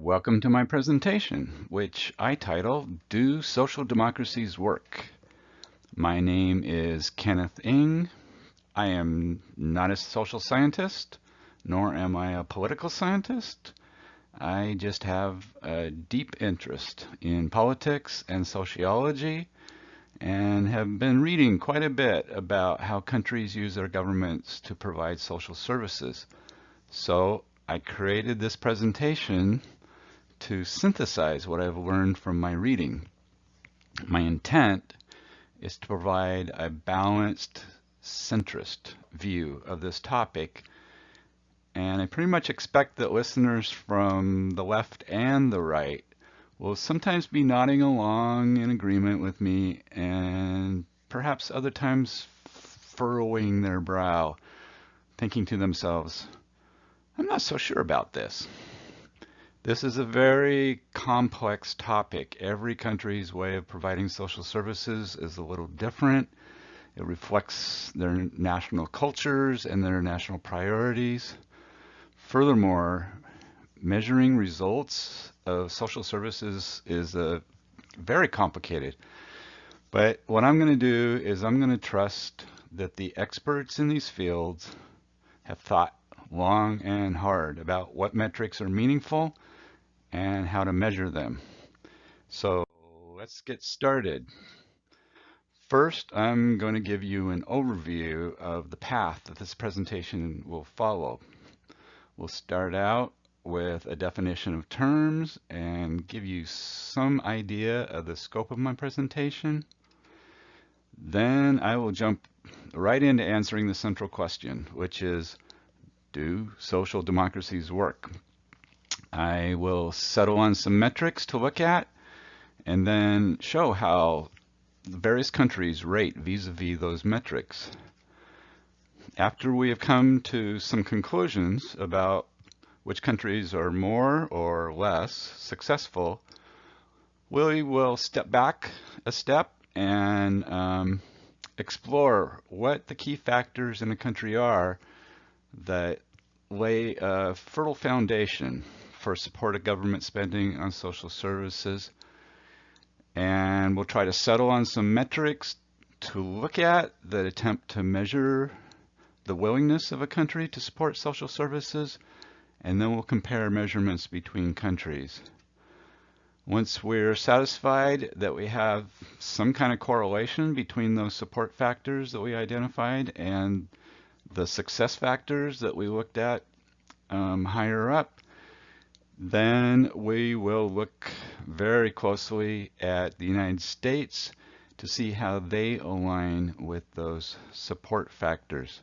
Welcome to my presentation, which I title, Do Social Democracies Work? My name is Kenneth Ng. I am not a social scientist, nor am I a political scientist. I just have a deep interest in politics and sociology and have been reading quite a bit about how countries use their governments to provide social services. So I created this presentation to synthesize what I've learned from my reading. My intent is to provide a balanced, centrist view of this topic, and I pretty much expect that listeners from the left and the right will sometimes be nodding along in agreement with me, and perhaps other times furrowing their brow, thinking to themselves, I'm not so sure about this. This is a very complex topic. Every country's way of providing social services is a little different. It reflects their national cultures and their national priorities. Furthermore, measuring results of social services is very complicated. But what I'm going to do is I'm going to trust that the experts in these fields have thought long and hard about what metrics are meaningful and how to measure them. So let's get started. First, I'm going to give you an overview of the path that this presentation will follow. We'll start out with a definition of terms and give you some idea of the scope of my presentation. Then I will jump right into answering the central question, which is, do social democracies work? I will settle on some metrics to look at and then show how the various countries rate vis-a-vis those metrics. After we have come to some conclusions about which countries are more or less successful, we will step back a step and explore what the key factors in a country are that lay a fertile foundation for support of government spending on social services. And we'll try to settle on some metrics to look at that attempt to measure the willingness of a country to support social services, and then we'll compare measurements between countries. Once we're satisfied that we have some kind of correlation between those support factors that we identified and the success factors that we looked at higher up, then we will look very closely at the United States to see how they align with those support factors.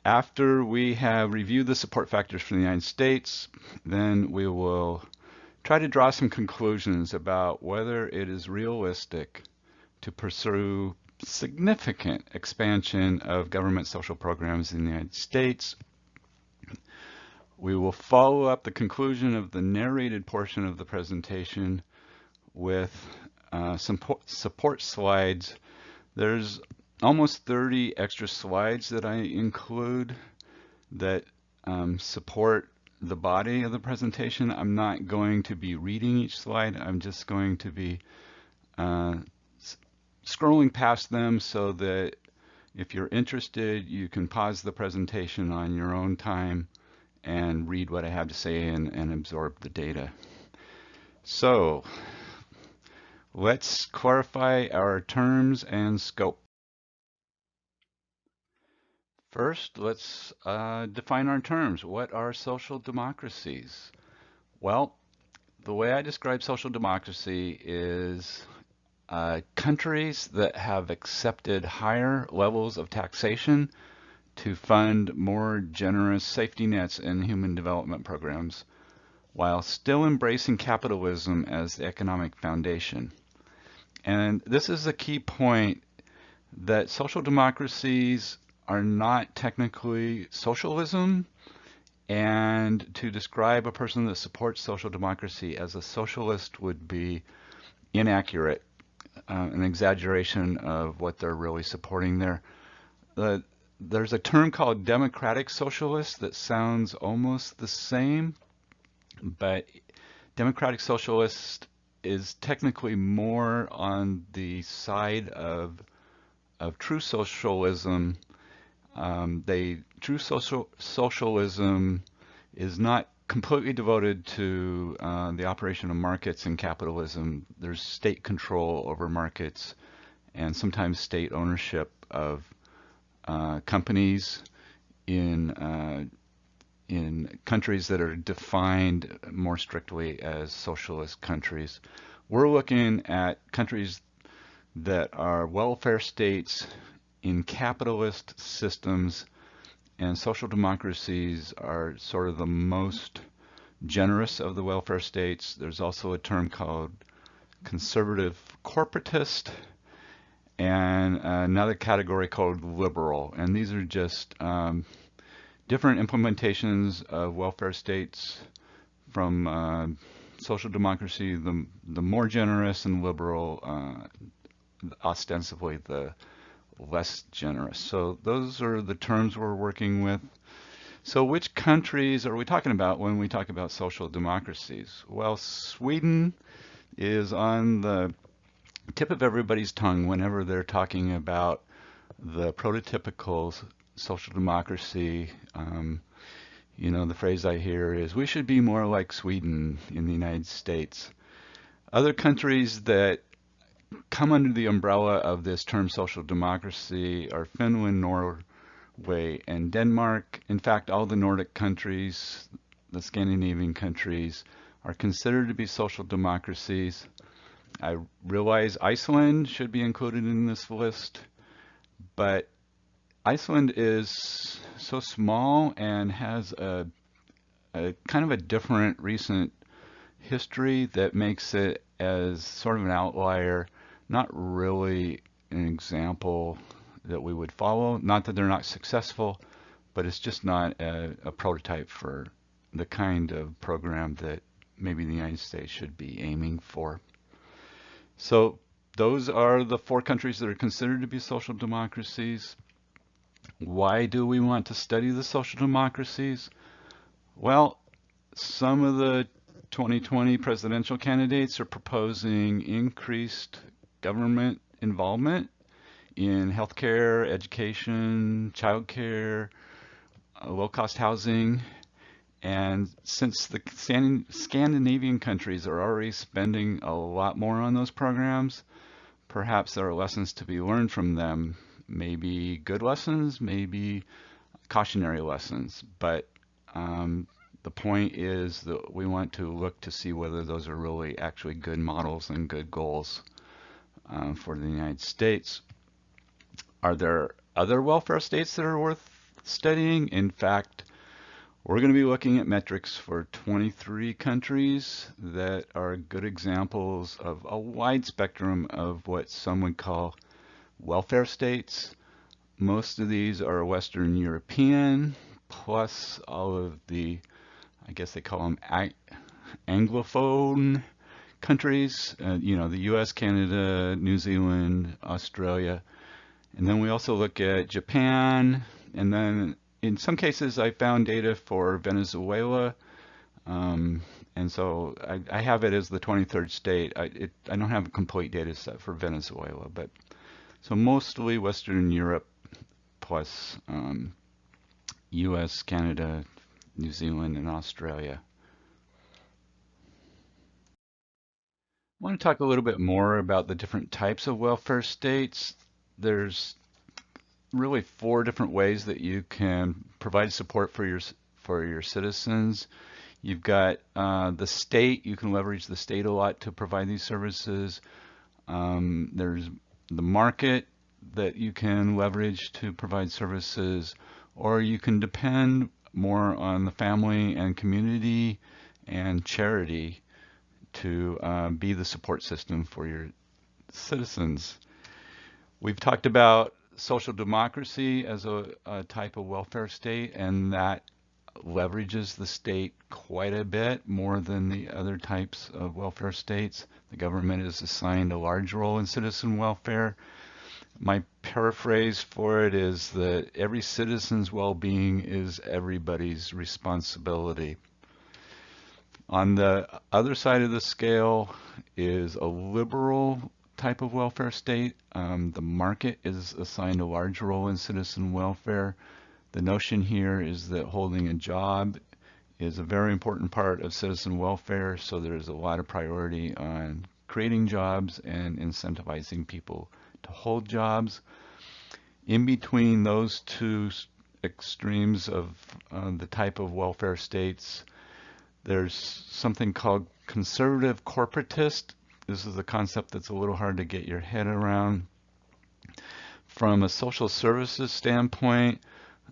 After we have reviewed the support factors for the United States, then we will try to draw some conclusions about whether it is realistic to pursue significant expansion of government social programs in the United States. We will follow up the conclusion of the narrated portion of the presentation with some support slides. There's almost 30 extra slides that I include that support the body of the presentation. I'm not going to be reading each slide. I'm just going to be scrolling past them so that if you're interested, you can pause the presentation on your own time and read what I have to say and absorb the data. So let's clarify our terms and scope. First, let's define our terms. What are social democracies? Well, the way I describe social democracy is countries that have accepted higher levels of taxation to fund more generous safety nets and human development programs, while still embracing capitalism as the economic foundation. And this is a key point, that social democracies are not technically socialism, and to describe a person that supports social democracy as a socialist would be inaccurate, an exaggeration of what they're really supporting there. There's a term called democratic socialist that sounds almost the same. but democratic socialist is technically more on the side of true socialism. True socialism is not completely devoted to the operation of markets and capitalism. There's state control over markets and sometimes state ownership of companies in countries that are defined more strictly as socialist countries. We're looking at countries that are welfare states in capitalist systems, and social democracies are sort of the most generous of the welfare states. There's also a term called conservative corporatist and another category called liberal. And these are just different implementations of welfare states from social democracy, the more generous, and liberal, ostensibly the less generous. So those are the terms we're working with. So which countries are we talking about when we talk about social democracies? Well, Sweden is on the tip of everybody's tongue whenever they're talking about the prototypical social democracy. The phrase I hear is, we should be more like Sweden in the United States. Other countries that come under the umbrella of this term social democracy are Finland, Norway, and Denmark. In fact, all the Nordic countries, the Scandinavian countries, are considered to be social democracies. I realize Iceland should be included in this list, but Iceland is so small and has a kind of a different recent history that makes it as sort of an outlier, not really an example that we would follow. Not that they're not successful, but it's just not a prototype for the kind of program that maybe the United States should be aiming for. So those are the 4 countries that are considered to be social democracies. Why do we want to study the social democracies? Well, some of the 2020 presidential candidates are proposing increased government involvement in healthcare, education, childcare, low-cost housing. And since the Scandinavian countries are already spending a lot more on those programs, perhaps there are lessons to be learned from them. Maybe good lessons, maybe cautionary lessons. But the point is that we want to look to see whether those are really actually good models and good goals for the United States. Are there other welfare states that are worth studying? In fact, we're going to be looking at metrics for 23 countries that are good examples of a wide spectrum of what some would call welfare states. Most of these are Western European, plus all of the, I guess they call them Anglophone countries, the US, Canada, New Zealand, Australia. And then we also look at Japan, and then in some cases I found data for Venezuela, and so I have it as the 23rd state. I don't have a complete data set for Venezuela, but so mostly Western Europe plus US, Canada, New Zealand, and Australia. I want to talk a little bit more about the different types of welfare states. There's really 4 different ways that you can provide support for your citizens. You've got the state. You can leverage the state a lot to provide these services. There's the market that you can leverage to provide services, or you can depend more on the family and community and charity to be the support system for your citizens. We've talked about social democracy as a type of welfare state, and that leverages the state quite a bit more than the other types of welfare states. The government is assigned a large role in citizen welfare. My paraphrase for it is that every citizen's well-being is everybody's responsibility. On the other side of the scale is a liberal type of welfare state. The market is assigned a large role in citizen welfare. The notion here is that holding a job is a very important part of citizen welfare, so there's a lot of priority on creating jobs and incentivizing people to hold jobs. In between those two extremes of the type of welfare states, there's something called conservative corporatist. This is a concept that's a little hard to get your head around. From a social services standpoint,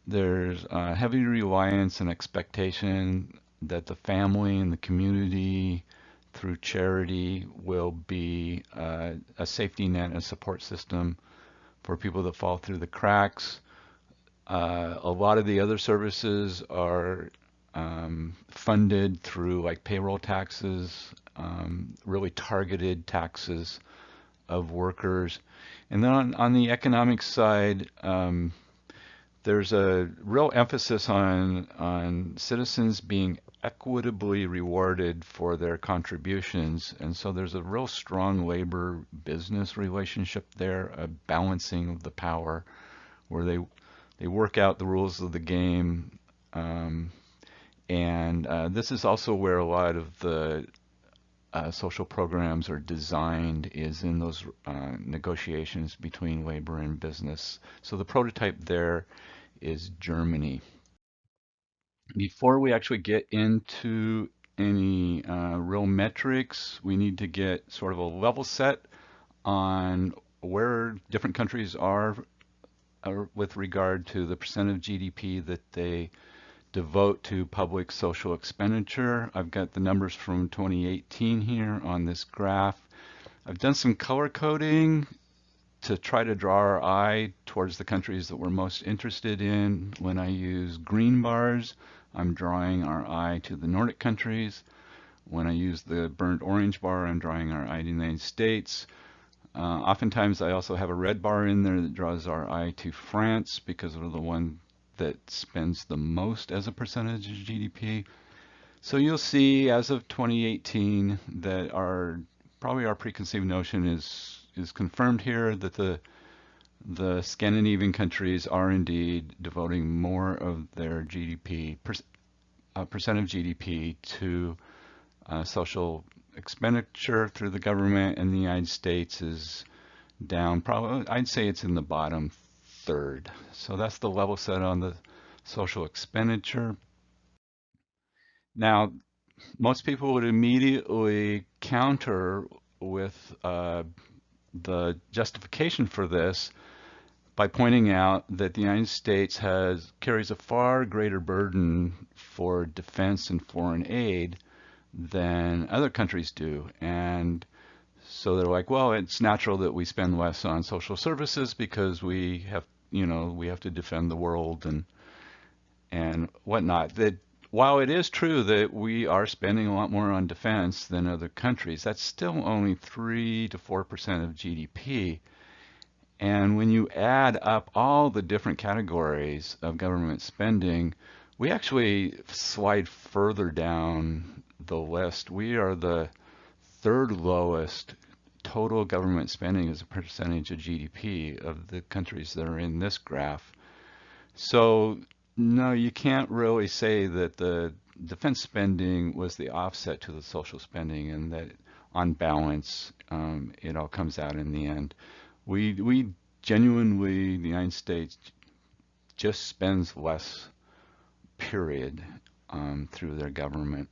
there's a heavy reliance and expectation that the family and the community through charity will be a safety net and a support system for people that fall through the cracks. A lot of the other services are funded through like payroll taxes, really targeted taxes of workers. And then on the economic side, there's a real emphasis on citizens being equitably rewarded for their contributions. And so there's a real strong labor business relationship there, a balancing of the power where they work out the rules of the game. And this is also where a lot of the social programs are designed, is in those negotiations between labor and business. So the prototype there is Germany. Before we actually get into any real metrics, we need to get sort of a level set on where different countries are with regard to the percent of GDP that they devote to public social expenditure. I've got the numbers from 2018 here on this graph. I've done some color coding to try to draw our eye towards the countries that we're most interested in. When I use green bars, I'm drawing our eye to the Nordic countries. When I use the burnt orange bar, I'm drawing our eye to the United States. Oftentimes I also have a red bar in there that draws our eye to France because we're the one that spends the most as a percentage of GDP. So you'll see as of 2018 that probably our preconceived notion is confirmed here, that the Scandinavian countries are indeed devoting more of their GDP, percent of GDP to social expenditure through the government, and the United States is down. Probably, I'd say it's in the bottom third. So that's the level set on the social expenditure. Now, most people would immediately counter with the justification for this by pointing out that the United States carries a far greater burden for defense and foreign aid than other countries do. And so they're like, well, it's natural that we spend less on social services because we have to defend the world and whatnot. That while it is true that we are spending a lot more on defense than other countries, that's still only 3 to 4% of GDP. And when you add up all the different categories of government spending, we actually slide further down the list. We are the third lowest total government spending as a percentage of GDP of the countries that are in this graph. So no, you can't really say that the defense spending was the offset to the social spending, and that on balance, it all comes out in the end. We genuinely, the United States just spends less, period, through their government.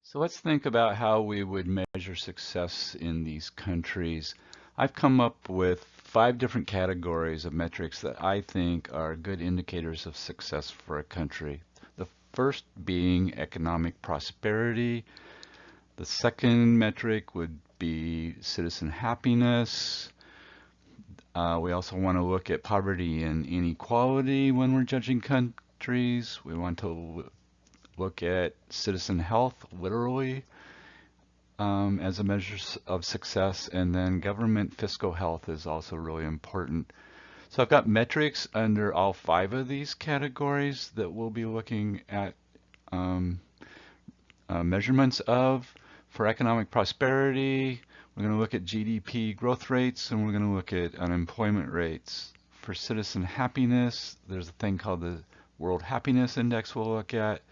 So let's think about how we would measure success in these countries. I've come up with 5 different categories of metrics that I think are good indicators of success for a country. The first being economic prosperity. The second metric would be citizen happiness. We also want to look at poverty and inequality when we're judging countries. We want to look at citizen health, literally, as a measure of success, and then government fiscal health is also really important. So I've got metrics under all 5 of these categories that we'll be looking at um, measurements of. For economic prosperity, we're going to look at GDP growth rates, and we're going to look at unemployment rates. For citizen happiness, there's a thing called the World Happiness Index we'll look at.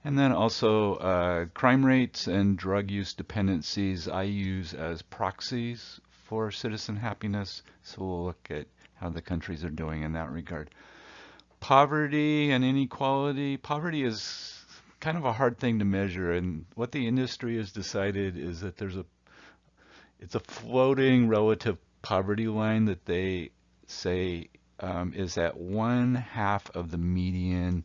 And then also crime rates and drug use dependencies I use as proxies for citizen happiness. So we'll look at how the countries are doing in that regard. Poverty and inequality. Poverty is kind of a hard thing to measure, and what the industry has decided is that it's a floating relative poverty line that they say is at 1/2 of the median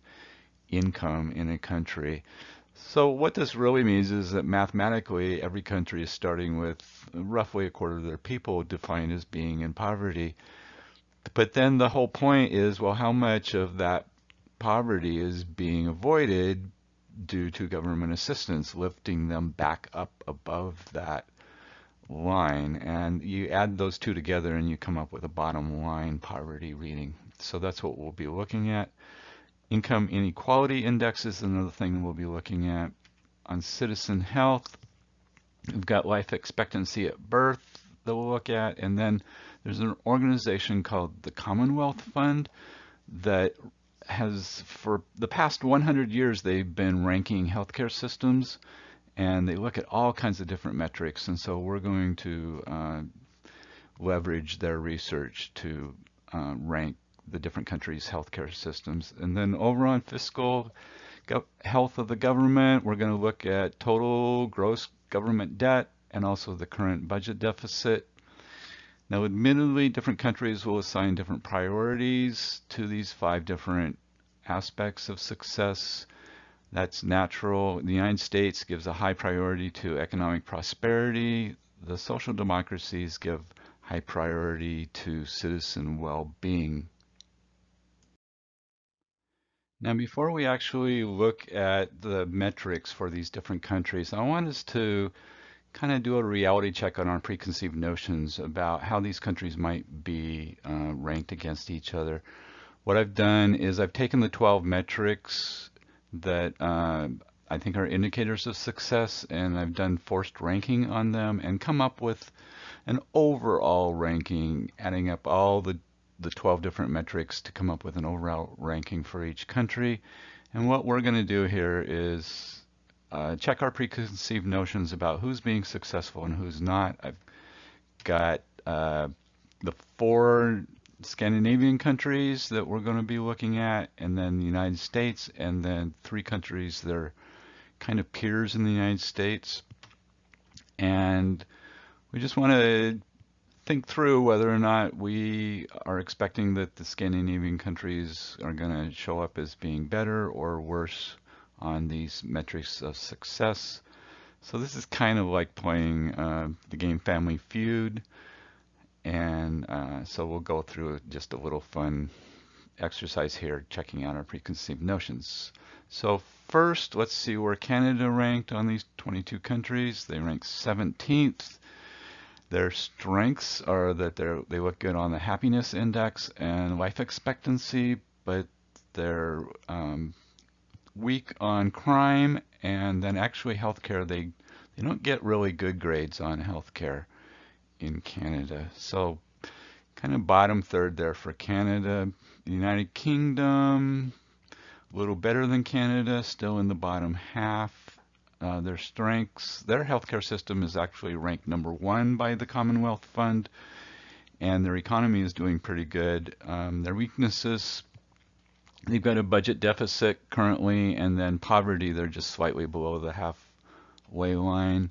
income in a country. So what this really means is that mathematically every country is starting with roughly a quarter of their people defined as being in poverty. But then the whole point is, well, how much of that poverty is being avoided due to government assistance, lifting them back up above that line? And you add those two together and you come up with a bottom line poverty reading. So that's what we'll be looking at. Income inequality index is another thing we'll be looking at. On citizen health, we've got life expectancy at birth that we'll look at, and then there's an organization called the Commonwealth Fund that has, for the past 100 years, they've been ranking healthcare systems, and they look at all kinds of different metrics, and so we're going to leverage their research to rank the different countries' healthcare systems. And then over on fiscal health of the government, we're going to look at total gross government debt and also the current budget deficit. Now, admittedly, different countries will assign different priorities to these 5 different aspects of success. That's natural. The United States gives a high priority to economic prosperity. The social democracies give high priority to citizen well-being. Now, before we actually look at the metrics for these different countries, I want us to kind of do a reality check on our preconceived notions about how these countries might be ranked against each other. What I've done is I've taken the 12 metrics that I think are indicators of success, and I've done forced ranking on them and come up with an overall ranking, adding up all the 12 different metrics to come up with an overall ranking for each country. And what we're going to do here is check our preconceived notions about who's being successful and who's not. I've got the 4 Scandinavian countries that we're going to be looking at, and then the United States, and then 3 countries that are kind of peers in the United States. And we just want to think through whether or not we are expecting that the Scandinavian countries are going to show up as being better or worse on these metrics of success. So this is kind of like playing the game Family Feud, and so we'll go through just a little fun exercise here, checking out our preconceived notions. So first, let's see where Canada ranked on these 22 countries. They ranked 17th. Their strengths are that they look good on the happiness index and life expectancy, but they're weak on crime, and then actually healthcare, they don't get really good grades on healthcare in Canada. So kind of bottom third there for Canada. The United Kingdom, a little better than Canada, still in the bottom half. Their strengths, their healthcare system is actually ranked number 1 by the Commonwealth Fund, and their economy is doing pretty good. Their weaknesses, they've got a budget deficit currently, and then poverty, they're just slightly below the halfway line.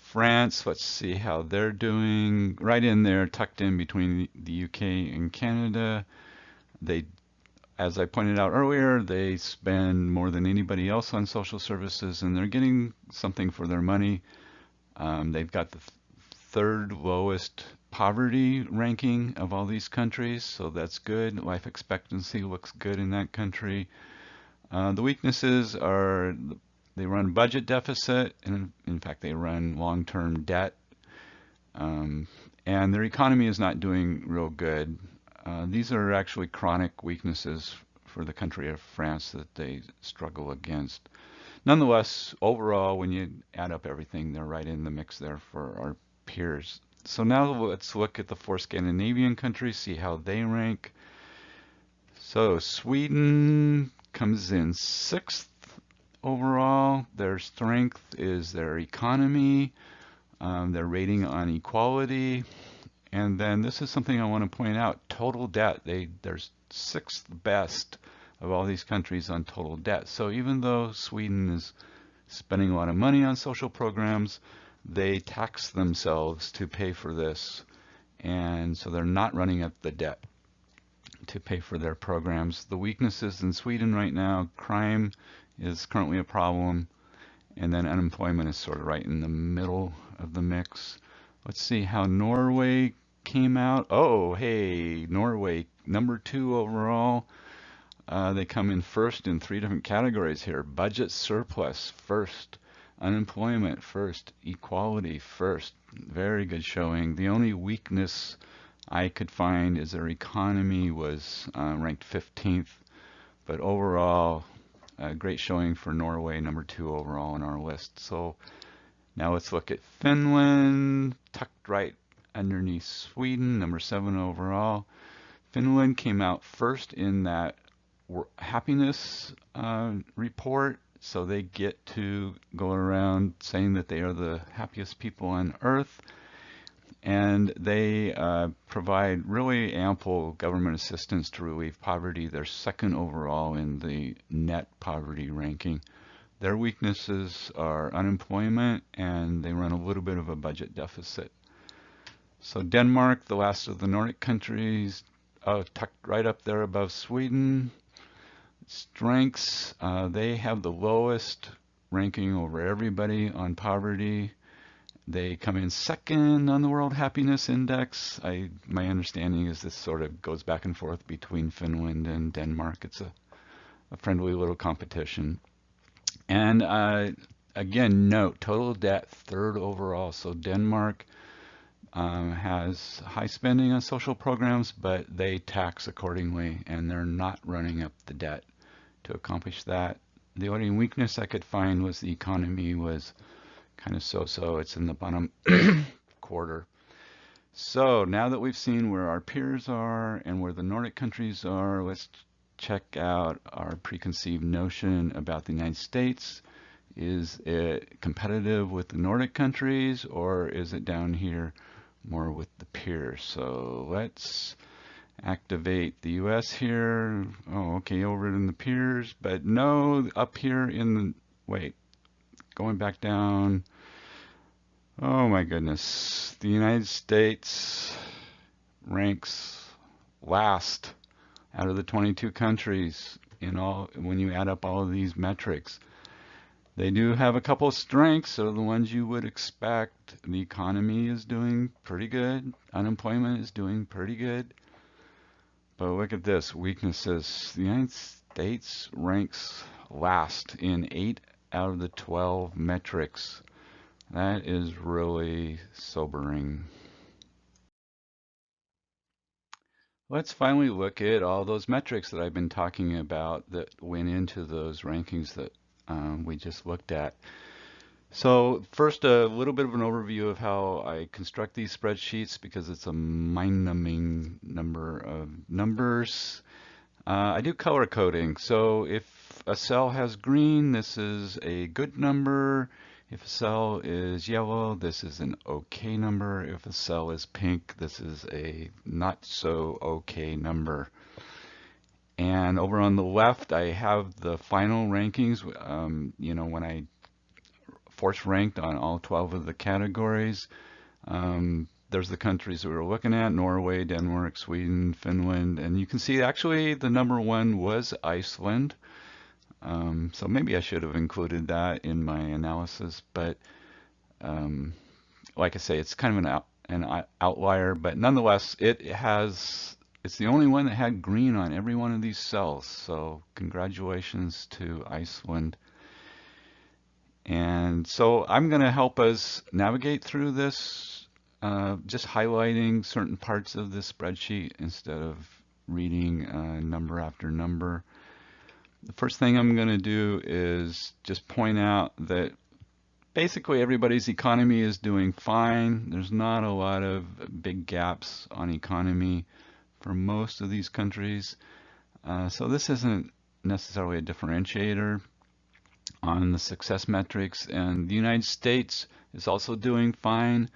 France, let's see how they're doing. Right in there, tucked in between the UK and Canada. They, as I pointed out earlier, they spend more than anybody else on social services, and they're getting something for their money. They've got the 3rd lowest poverty ranking of all these countries, so that's good. Life expectancy looks good in that country. The weaknesses are they run budget deficit, and in fact they run long-term debt, and their economy is not doing real good. These are actually chronic weaknesses for the country of France that they struggle against. Nonetheless, overall, when you add up everything, they're right in the mix there for our peers. So now let's look at the four Scandinavian countries, see how they rank. So Sweden comes in sixth overall. Their strength is their economy, their rating on equality, and then this is something I want to point out, total debt. They're sixth best of all these countries on total debt. So even though Sweden is spending a lot of money on social programs, they tax themselves to pay for this. And so they're not running up the debt to pay for their programs. The weaknesses in Sweden right now, crime is currently a problem, and then unemployment is sort of right in the middle of the mix. Let's see how Norway came out. Oh, hey, Norway, number 2 overall. They come in first in 3 different categories here. Budget surplus, first. Unemployment, first. Equality, first. Very good showing. The only weakness I could find is their economy was ranked 15th. But overall, great showing for Norway, number 2 overall on our list. So now let's look at Finland, tucked right underneath Sweden, number 7 overall. Finland came out first in that happiness report, so they get to go around saying that they are the happiest people on earth, and they provide really ample government assistance to relieve poverty. They're second overall in the net poverty ranking. Their weaknesses are unemployment, and they run a little bit of a budget deficit. So Denmark, the last of the Nordic countries, tucked right up there above Sweden. Strengths, they have the lowest ranking over everybody on poverty. They come in second on the World Happiness Index. My understanding is this sort of goes back and forth between Finland and Denmark. It's a friendly little competition. And again, note, total debt, third overall. So Denmark has high spending on social programs, but they tax accordingly, and they're not running up the debt to accomplish that. The only weakness I could find was the economy was kind of so-so. It's in the bottom quarter. So now that we've seen where our peers are and where the Nordic countries are, let's check out our preconceived notion about the United States. Is it competitive with the Nordic countries, or is it down here more with the peers? So let's activate the US here. Oh, okay, over in the peers, but no, up here in the, wait, going back down. Oh my goodness. The United States ranks last out of the 22 countries in all, when you add up all of these metrics. They do have a couple of strengths, so the ones you would expect. The economy is doing pretty good. Unemployment is doing pretty good. But look at this, weaknesses. The United States ranks last in 8 out of the 12 metrics. That is really sobering. Let's finally look at all those metrics that I've been talking about that went into those rankings that we just looked at. So first, a little bit of an overview of how I construct these spreadsheets, because it's a mind-numbing number of numbers. I do color coding. So if a cell has green, this is a good number. If a cell is yellow, this is an okay number. If a cell is pink, this is a not so okay number. And over on the left, I have the final rankings. You know, when I force ranked on all 12 of the categories, there's the countries that we're looking at: Norway, Denmark, Sweden, Finland, and you can see actually the number 1 was Iceland. So maybe I should have included that in my analysis, but like I say, it's kind of an outlier, but nonetheless, it's the only one that had green on every one of these cells. So congratulations to Iceland. And so I'm going to help us navigate through this, just highlighting certain parts of this spreadsheet instead of reading number after number. The first thing I'm going to do is just point out that basically everybody's economy is doing fine. There's not a lot of big gaps on economy for most of these countries. So this isn't necessarily a differentiator on the success metrics. And the United States is also doing fine.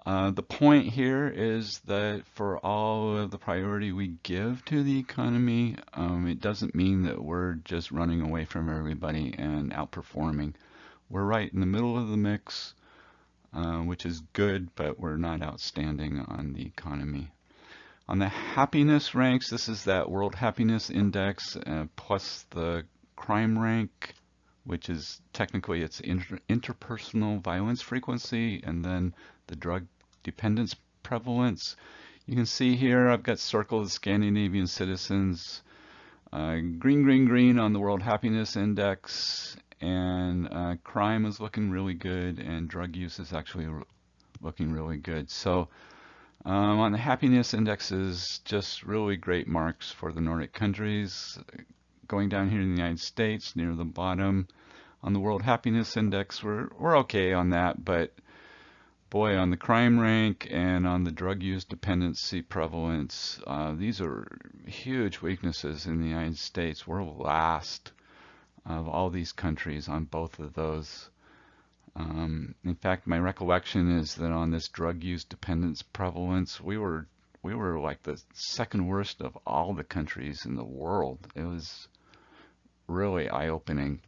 The point here is that for all of the priority we give to the economy, it doesn't mean that we're just running away from everybody and outperforming. We're right in the middle of the mix, which is good, but we're not outstanding on the economy. On the happiness ranks, this is that World Happiness Index plus the crime rank, which is technically it's interpersonal violence frequency, and then the drug dependence prevalence. You can see here I've got circled Scandinavian citizens, green, green, green on the World Happiness Index, and crime is looking really good, and drug use is actually looking really good. So on the happiness indexes, just really great marks for the Nordic countries. Going down here in the United States, near the bottom, on the World Happiness Index, we're okay on that, but boy, on the crime rank and on the drug use dependency prevalence, these are huge weaknesses in the United States. We're last of all these countries on both of those. In fact, my recollection is that on this drug use dependence prevalence, we were like the second worst of all the countries in the world. It was really eye-opening.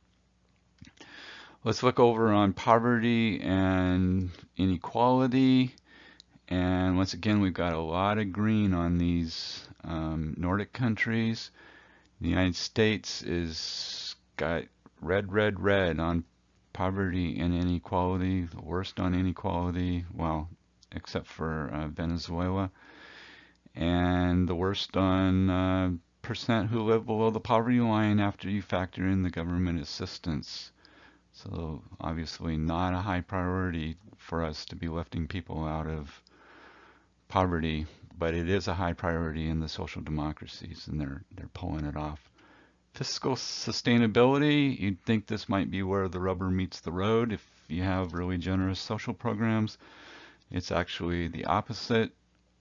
Let's look over on poverty and inequality. And once again, we've got a lot of green on these Nordic countries. The United States is got red, red, red on poverty and inequality, the worst on inequality, well, except for Venezuela, and the worst on percent who live below the poverty line after you factor in the government assistance. So obviously not a high priority for us to be lifting people out of poverty, but it is a high priority in the social democracies, and they're pulling it off. Fiscal sustainability, you'd think this might be where the rubber meets the road if you have really generous social programs. It's actually the opposite.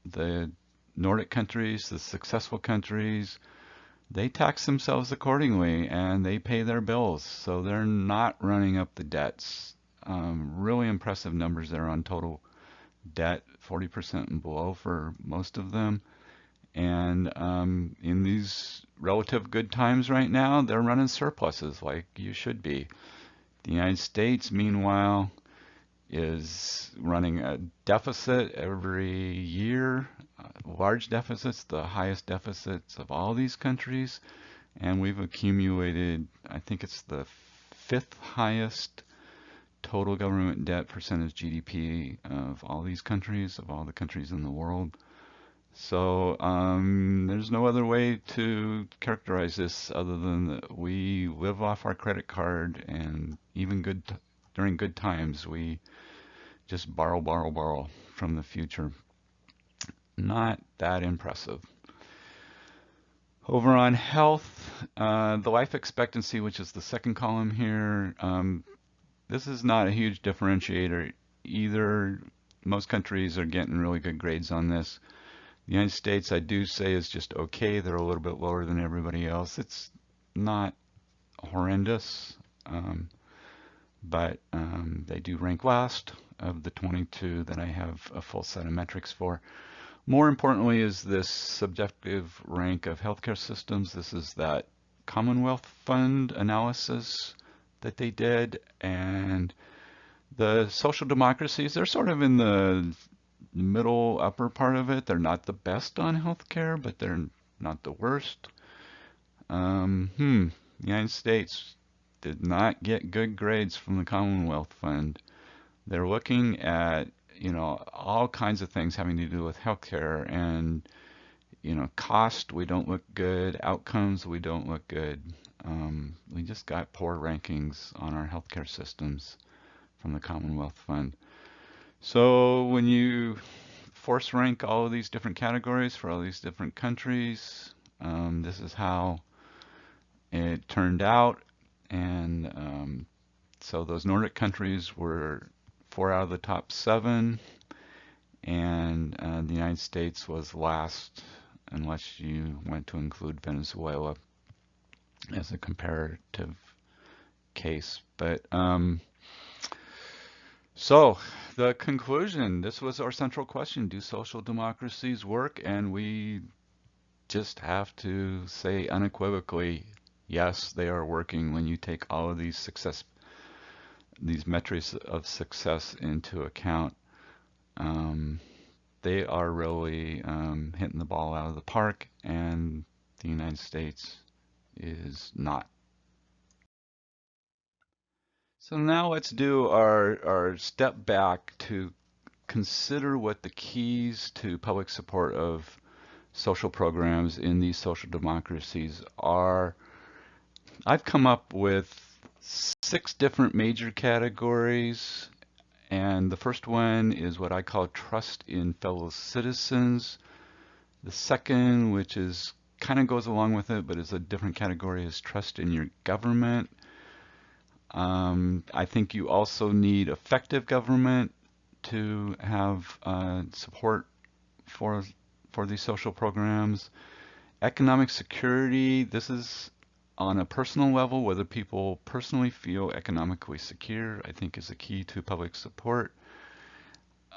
The Nordic countries, the successful countries, they tax themselves accordingly and they pay their bills, so they're not running up the debts. Really impressive numbers there on total debt, 40% and below for most of them. And in these relative good times right now, they're running surpluses like you should be. The United States, meanwhile, is running a deficit every year, large deficits, the highest deficits of all these countries, and we've accumulated, I think it's the 5th highest total government debt percentage GDP of all these countries, of all the countries in the world. So there's no other way to characterize this other than that we live off our credit card, and even during good times, we just borrow, borrow, borrow from the future. Not that impressive. Over on health, the life expectancy, which is the second column here, this is not a huge differentiator either. Most countries are getting really good grades on this. The United States, I do say, is just okay. They're a little bit lower than everybody else. It's not horrendous, but they do rank last of the 22 that I have a full set of metrics for. More importantly is this subjective rank of healthcare systems. This is that Commonwealth Fund analysis that they did, and the social democracies, they're sort of in the middle upper part of it. They're not the best on healthcare, but they're not the worst. The United States did not get good grades from the Commonwealth Fund. They're looking at, all kinds of things having to do with healthcare, and, cost, we don't look good. Outcomes, we don't look good. We just got poor rankings on our healthcare systems from the Commonwealth Fund. So when you force rank all of these different categories for all these different countries. This is how it turned out. And so those Nordic countries were 4 out of the top 7. And the United States was last, unless you went to include Venezuela as a comparative case. But so the conclusion, this was our central question: do social democracies work? And we just have to say unequivocally, yes, they are working when you take all of these metrics of success into account. They are really hitting the ball out of the park, and the United States is not. So now let's do our step back to consider what the keys to public support of social programs in these social democracies are. I've come up with 6 different major categories, and the first one is what I call trust in fellow citizens. The second, which is kind of goes along with it, but is a different category, is trust in your government. I think you also need effective government to have support for these social programs. Economic security, this is on a personal level, whether people personally feel economically secure, I think is a key to public support.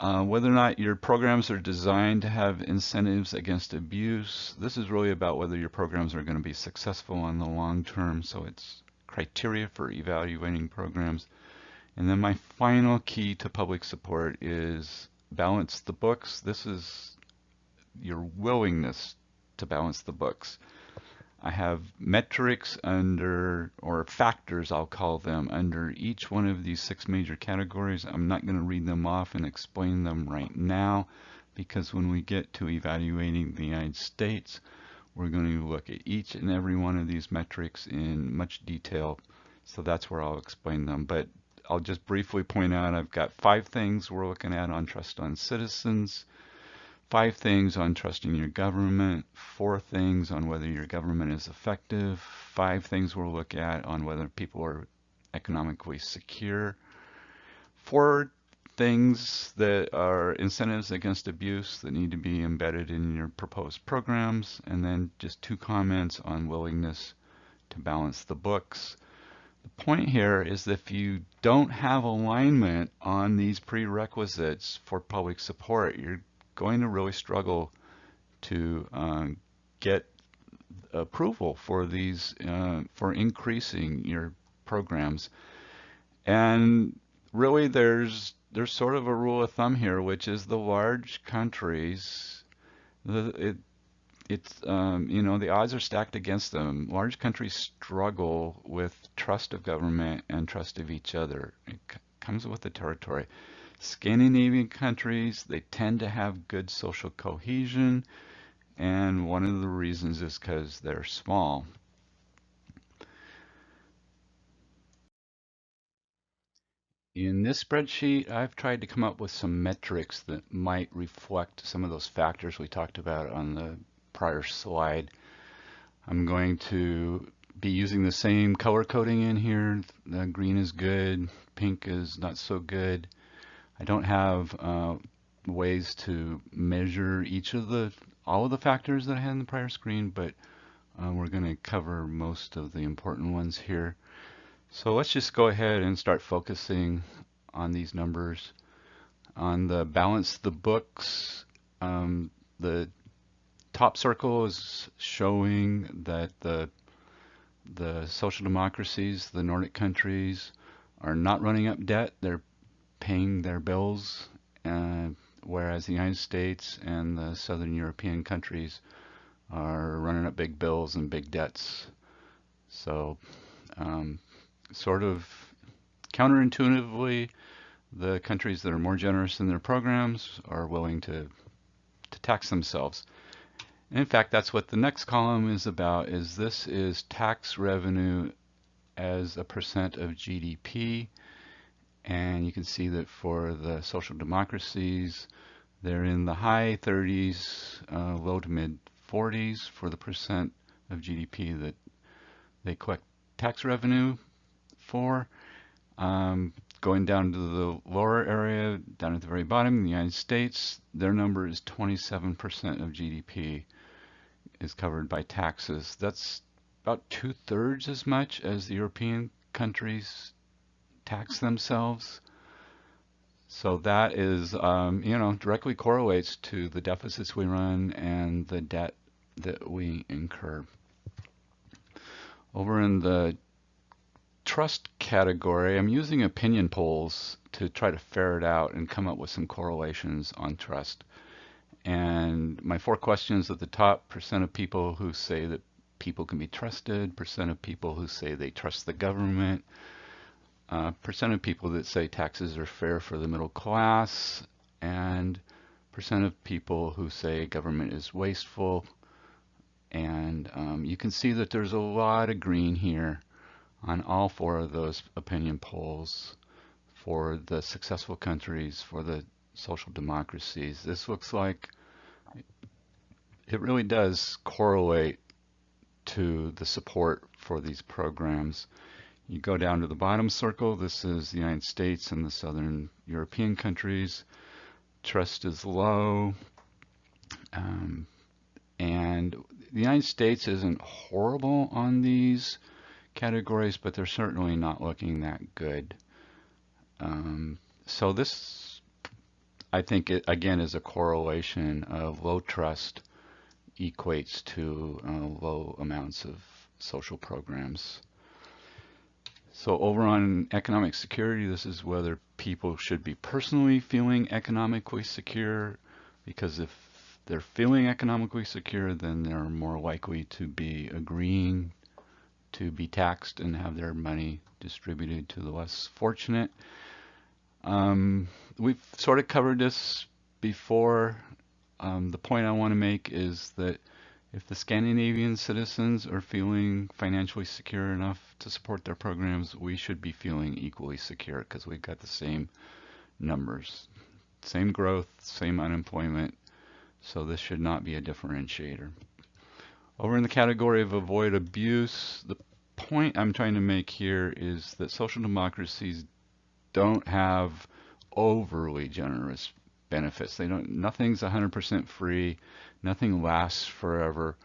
Whether or not your programs are designed to have incentives against abuse, this is really about whether your programs are going to be successful in the long term, so it's criteria for evaluating programs. And then my final key to public support is balance the books. This is your willingness to balance the books. I have metrics under, or factors I'll call them, under each one of these 6 major categories. I'm not going to read them off and explain them right now, because when we get to evaluating the United States, we're going to look at each and every one of these metrics in much detail. So that's where I'll explain them. But I'll just briefly point out I've got 5 things we're looking at on trust on citizens, 5 things on trusting your government, 4 things on whether your government is effective, 5 things we'll look at on whether people are economically secure, 4 things that are incentives against abuse that need to be embedded in your proposed programs, and then just 2 comments on willingness to balance the books. The point here is that if you don't have alignment on these prerequisites for public support, you're going to really struggle to get approval for these, for increasing your programs. And really there's sort of a rule of thumb here, which is the large countries, it's you know, the odds are stacked against them. Large countries struggle with trust of government and trust of each other. It comes with the territory. Scandinavian countries, they tend to have good social cohesion, and one of the reasons is because they're small. In this spreadsheet, I've tried to come up with some metrics that might reflect some of those factors we talked about on the prior slide. I'm going to be using the same color coding in here. The green is good, pink is not so good. I don't have ways to measure all of the factors that I had in the prior screen, but we're going to cover most of the important ones here. So let's just go ahead and start focusing on these numbers. On the balance the books, the top circle is showing that the social democracies, the Nordic countries, are not running up debt. They're paying their bills, whereas the United States and the Southern European countries are running up big bills and big debts. So sort of counterintuitively, the countries that are more generous in their programs are willing to tax themselves. And in fact, that's what the next column is about, is this is tax revenue as a percent of GDP. And you can see that for the social democracies, They're in the high 30s, low to mid 40s for the percent of GDP that they collect tax revenue for. Going down to the lower area, down at the very bottom, in the United States, their number is 27% of GDP is covered by taxes. That's about 2/3 as much as the European countries tax themselves. So that is, directly correlates to the deficits we run and the debt that we incur. Over in the trust category, I'm using opinion polls to try to ferret out and come up with some correlations on trust. And my 4 questions at the top: percent of people who say that people can be trusted, percent of people who say they trust the government, percent of people that say taxes are fair for the middle class, and percent of people who say government is wasteful. And you can see that there's a lot of green here on all 4 of those opinion polls for the successful countries, for the social democracies. This looks like it really does correlate to the support for these programs. You go down to the bottom circle, this is the United States and the Southern European countries. Trust is low. And the United States isn't horrible on these categories, but they're certainly not looking that good. So this, I think, again, is a correlation of low trust equates to low amounts of social programs. So over on economic security, this is whether people should be personally feeling economically secure, because if they're feeling economically secure, then they're more likely to be agreeing to be taxed and have their money distributed to the less fortunate. We've sort of covered this before. The point I want to make is that if the Scandinavian citizens are feeling financially secure enough to support their programs, we should be feeling equally secure because we've got the same numbers, same growth, same unemployment, so this should not be a differentiator. Over in the category of avoid abuse, the point I'm trying to make here is that social democracies don't have overly generous benefits. Nothing's 100% free, nothing lasts forever.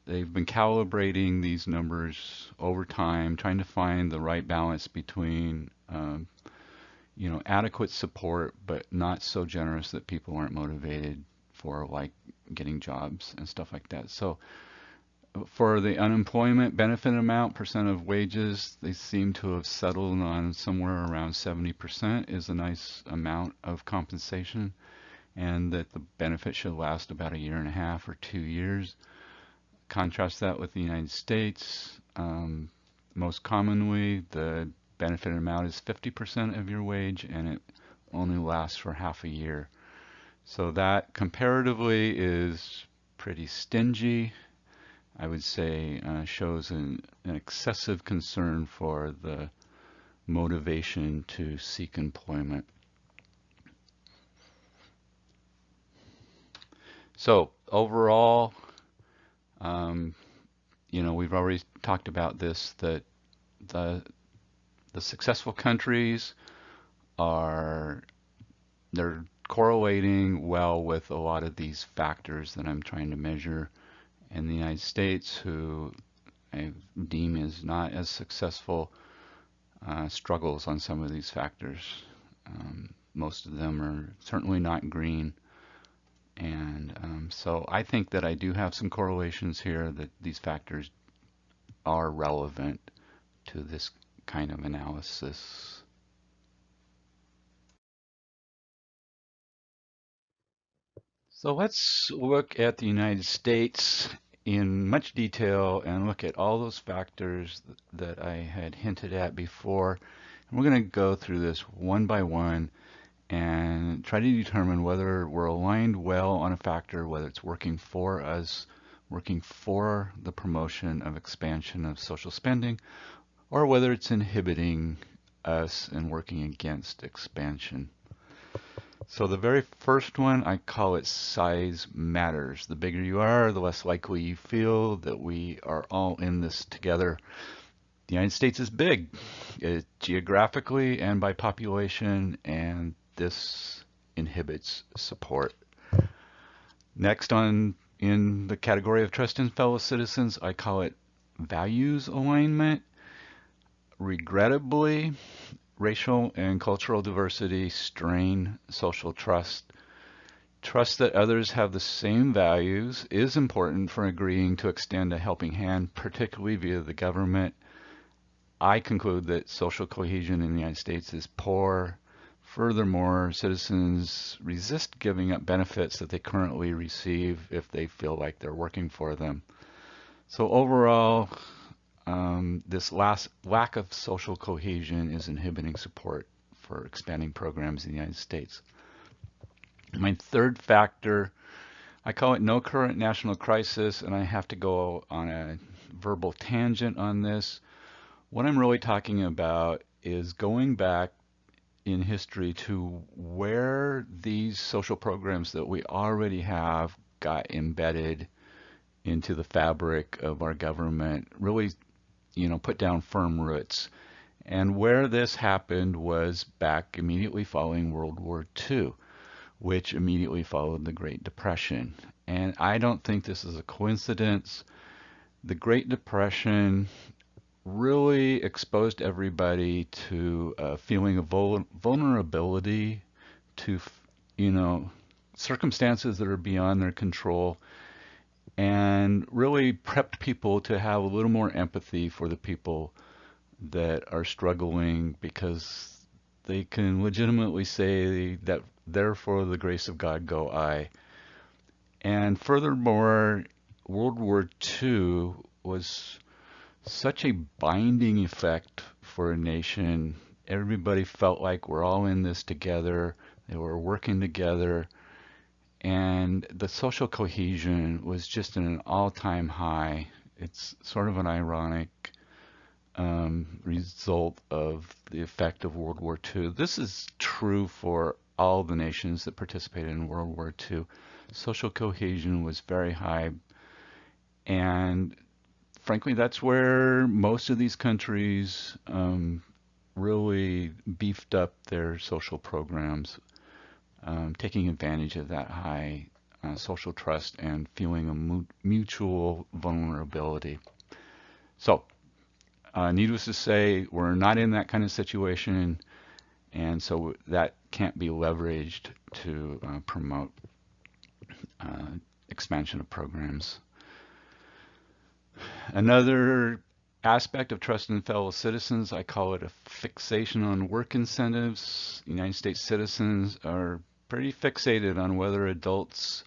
They've been calibrating these numbers over time, trying to find the right balance between adequate support, but not so generous that people aren't motivated for like getting jobs and stuff like that. So for the unemployment benefit amount, percent of wages, they seem to have settled on somewhere around 70% is a nice amount of compensation, and that the benefit should last about 1.5 or 2 years. Contrast that with the United States. Most commonly, the benefit amount is 50% of your wage, and it only lasts for half a year. So that comparatively is pretty stingy. I would say shows an excessive concern for the motivation to seek employment. So overall, we've already talked about this, that the successful countries they're correlating well with a lot of these factors that I'm trying to measure. In the United States, who I deem is not as successful, struggles on some of these factors. Most of them are certainly not green. And so I think that I do have some correlations here, that these factors are relevant to this kind of analysis. So let's look at the United States in much detail and look at all those factors that I had hinted at before. And we're going to go through this one by one and try to determine whether we're aligned well on a factor, whether it's working for us, working for the promotion of expansion of social spending, or whether it's inhibiting us and working against expansion. So the very first one, I call it size matters. The bigger you are, the less likely you feel that we are all in this together. The United States is big, geographically and by population, and this inhibits support. Next on in the category of trust in fellow citizens, I call it values alignment. Regrettably, racial and cultural diversity strain social trust. Trust that others have the same values is important for agreeing to extend a helping hand, particularly via the government. I conclude that social cohesion in the United States is poor. Furthermore, citizens resist giving up benefits that they currently receive if they feel like they're working for them. So overall, this last lack of social cohesion is inhibiting support for expanding programs in the United States. My third factor, I call it no current national crisis, and I have to go on a verbal tangent on this. What I'm really talking about is going back in history to where these social programs that we already have got embedded into the fabric of our government, really, put down firm roots. And where this happened was back immediately following World War II, which immediately followed the Great Depression. And I don't think this is a coincidence. The Great Depression really exposed everybody to a feeling of vulnerability to, circumstances that are beyond their control, and really prepped people to have a little more empathy for the people that are struggling, because they can legitimately say that therefore the grace of God go I. And furthermore, World War II was such a binding effect for a nation. Everybody felt like we're all in this together. They were working together. And the social cohesion was just in an all-time high. It's sort of an ironic result of the effect of World War II. This is true for all the nations that participated in World War II. Social cohesion was very high, and frankly, that's where most of these countries really beefed up their social programs, taking advantage of that high social trust and feeling a mutual vulnerability. So, needless to say, we're not in that kind of situation, and so that can't be leveraged to promote expansion of programs. Another aspect of trust in fellow citizens, I call it a fixation on work incentives. United States citizens are pretty fixated on whether adults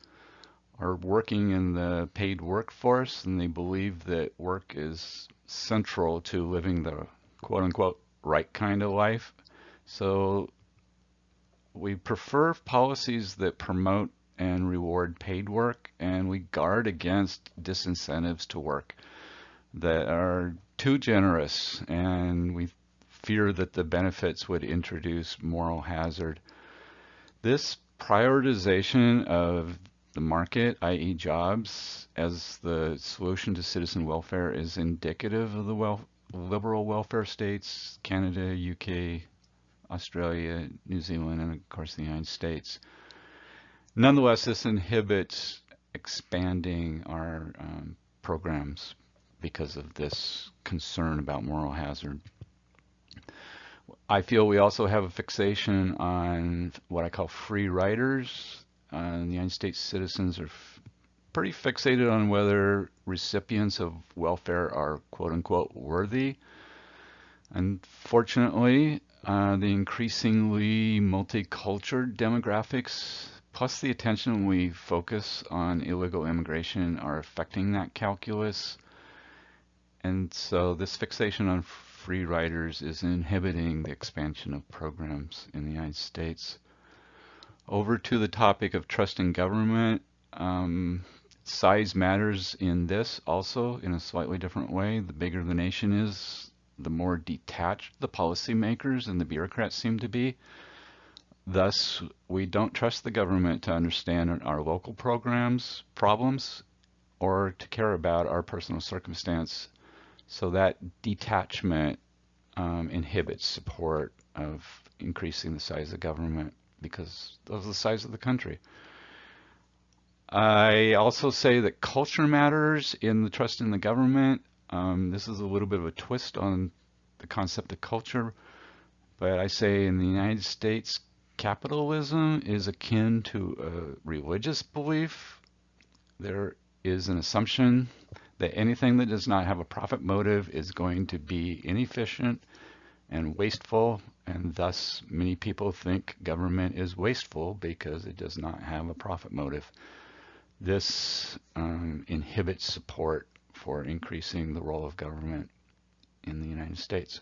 are working in the paid workforce, and they believe that work is central to living the quote-unquote right kind of life. So we prefer policies that promote and reward paid work, and we guard against disincentives to work that are too generous, and we fear that the benefits would introduce moral hazard. This prioritization of the market, i.e. jobs, as the solution to citizen welfare is indicative of the liberal welfare states, Canada, UK, Australia, New Zealand, and of course the United States. Nonetheless, this inhibits expanding our programs because of this concern about moral hazard. I feel we also have a fixation on what I call free riders. The United States citizens are pretty fixated on whether recipients of welfare are quote-unquote worthy. Unfortunately, the increasingly multicultural demographics plus the attention we focus on illegal immigration are affecting that calculus. And so this fixation on free riders is inhibiting the expansion of programs in the United States. Over to the topic of trust in government. Size matters in this also in a slightly different way. The bigger the nation is, the more detached the policymakers and the bureaucrats seem to be. Thus, we don't trust the government to understand our local problems, or to care about our personal circumstance. So that detachment inhibits support of increasing the size of government because of the size of the country. I also say that culture matters in the trust in the government. This is a little bit of a twist on the concept of culture, but I say in the United States, capitalism is akin to a religious belief. There is an assumption that anything that does not have a profit motive is going to be inefficient and wasteful, and thus many people think government is wasteful because it does not have a profit motive. This inhibits support for increasing the role of government in the United States.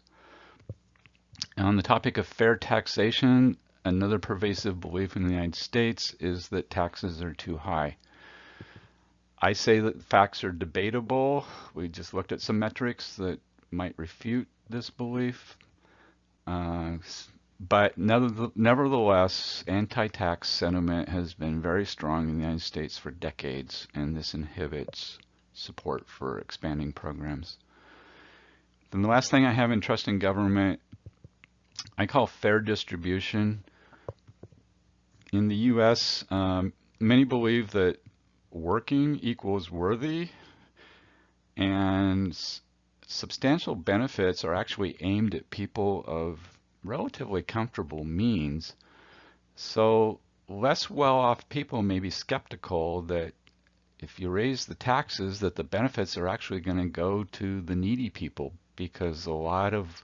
On the topic of fair taxation, another pervasive belief in the United States is that taxes are too high. I say that facts are debatable. We just looked at some metrics that might refute this belief. But nevertheless, anti-tax sentiment has been very strong in the United States for decades, and this inhibits support for expanding programs. Then the last thing I have in trust in government, I call fair distribution. In the U.S., many believe that working equals worthy, and substantial benefits are actually aimed at people of relatively comfortable means. So less well-off people may be skeptical that if you raise the taxes, that the benefits are actually going to go to the needy people, because a lot of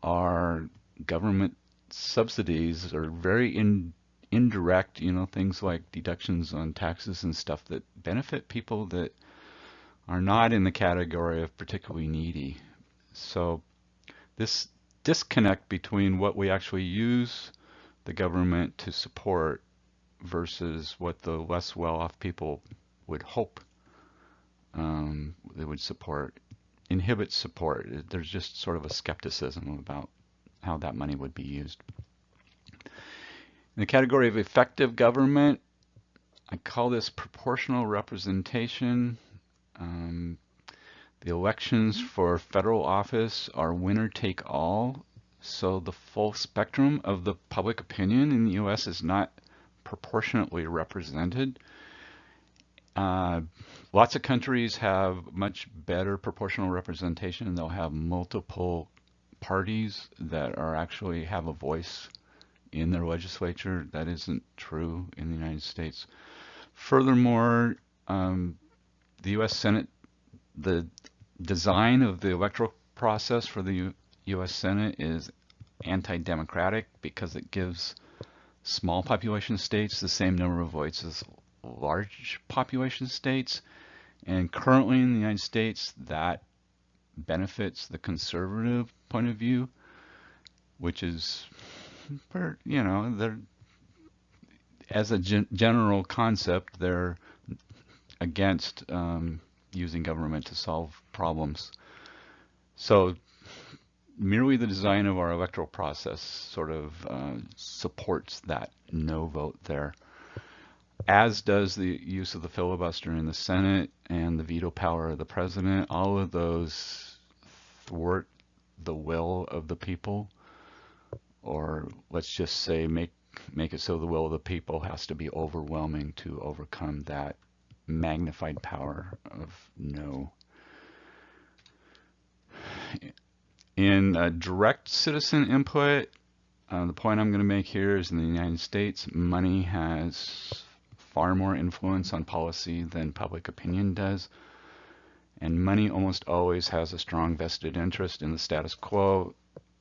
our government subsidies are very indirect, things like deductions on taxes and stuff that benefit people that are not in the category of particularly needy. So this disconnect between what we actually use the government to support versus what the less well-off people would hope they would support inhibits support. There's just sort of a skepticism about how that money would be used. In the category of effective government, I call this proportional representation. The elections for federal office are winner take all, so the full spectrum of the public opinion in the U.S. is not proportionately represented. Lots of countries have much better proportional representation. They'll have multiple parties that are actually have a voice in their legislature. That isn't true in the United States. Furthermore, the U.S. Senate, the design of the electoral process for the U.S. Senate is anti-democratic because it gives small population states the same number of votes as large population states. And currently in the United States, that benefits the conservative point of view, which is, they're, as a general concept, they're against using government to solve problems. So merely the design of our electoral process sort of supports that no vote there, as does the use of the filibuster in the Senate and the veto power of the president. All of those thwart the will of the people, or let's just say make it so the will of the people has to be overwhelming to overcome that magnified power of no. In direct citizen input, the point I'm going to make here is in the United States, money has far more influence on policy than public opinion does. And money almost always has a strong vested interest in the status quo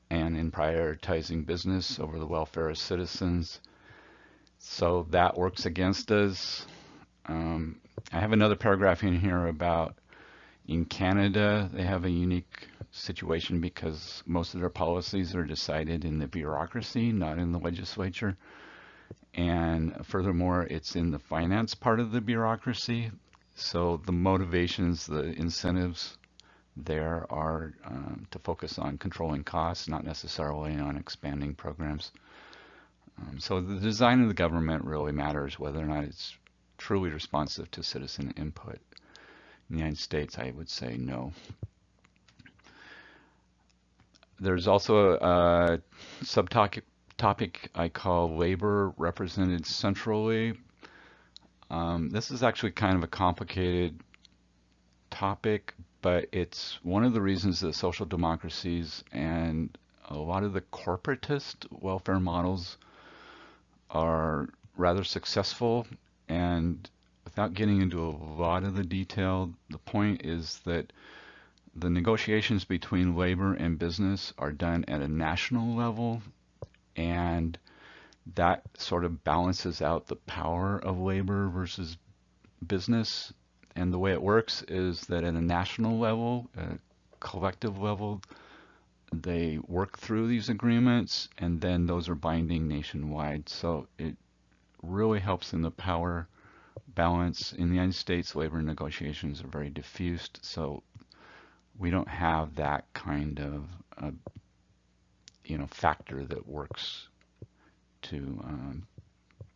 and in prioritizing business over the welfare of citizens. So that works against us. I have another paragraph in here about in Canada, they have a unique situation because most of their policies are decided in the bureaucracy, not in the legislature. And furthermore, it's in the finance part of the bureaucracy. So the motivations, the incentives there are to focus on controlling costs, not necessarily on expanding programs. So the design of the government really matters, whether or not it's truly responsive to citizen input. In the United States, I would say no. There's also a subtopic I call labor represented centrally. This is actually kind of a complicated topic, but it's one of the reasons that social democracies and a lot of the corporatist welfare models are rather successful. And without getting into a lot of the detail, the point is that the negotiations between labor and business are done at a national level, and that sort of balances out the power of labor versus business. And the way it works is that at a national level, a collective level, they work through these agreements, and then those are binding nationwide. So it really helps in the power balance. In the United States, labor negotiations are very diffused, so we don't have that kind of factor that works to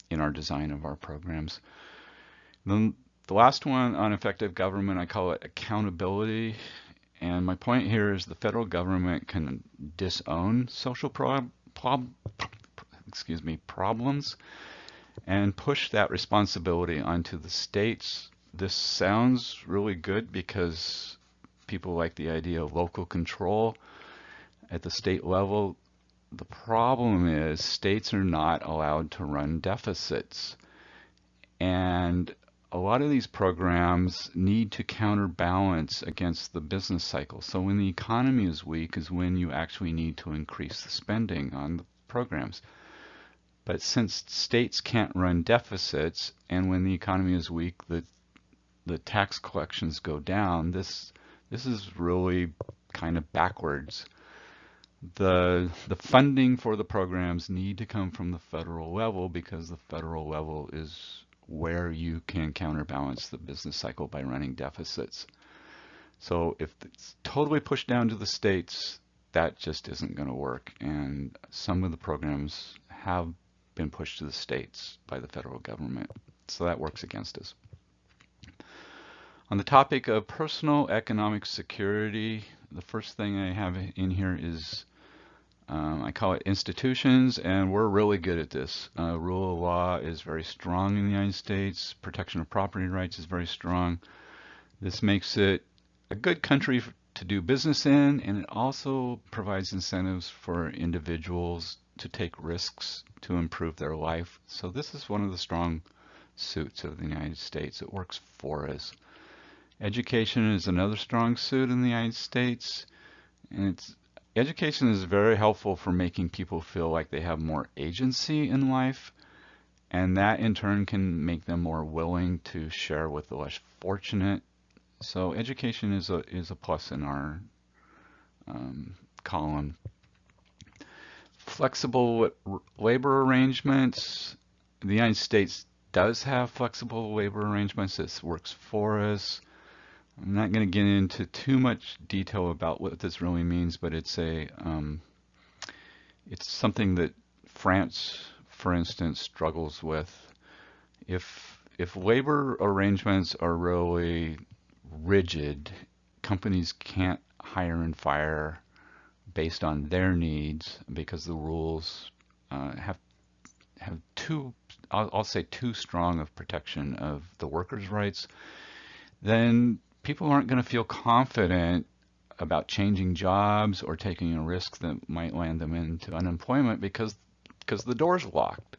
in our design of our programs. Then the last one on effective government, I call it accountability. And my point here is the federal government can disown social problems and push that responsibility onto the states. This sounds really good because people like the idea of local control at the state level. The problem is states are not allowed to run deficits. And a lot of these programs need to counterbalance against the business cycle. So when the economy is weak is when you actually need to increase the spending on the programs. But since states can't run deficits, and when the economy is weak, the tax collections go down, this is really kind of backwards. The funding for the programs need to come from the federal level because the federal level is where you can counterbalance the business cycle by running deficits. So if it's totally pushed down to the states, that just isn't going to work. And some of the programs have been pushed to the states by the federal government. So that works against us. On the topic of personal economic security, the first thing I have in here is I call it institutions, and we're really good at this. Rule of law is very strong in the United States. Protection of property rights is very strong. This makes it a good country to do business in, and it also provides incentives for individuals to take risks to improve their life. So this is one of the strong suits of the United States. It works for us. Education is another strong suit in the United States, and education is very helpful for making people feel like they have more agency in life, and that in turn can make them more willing to share with the less fortunate. So education is a plus in our column. Flexible labor arrangements. The United States does have flexible labor arrangements. This works for us. I'm not going to get into too much detail about what this really means, but it's something that France, for instance, struggles with. If labor arrangements are really rigid, companies can't hire and fire based on their needs because the rules have I'll say too strong of protection of the workers' rights. Then people aren't going to feel confident about changing jobs or taking a risk that might land them into unemployment because the door's locked.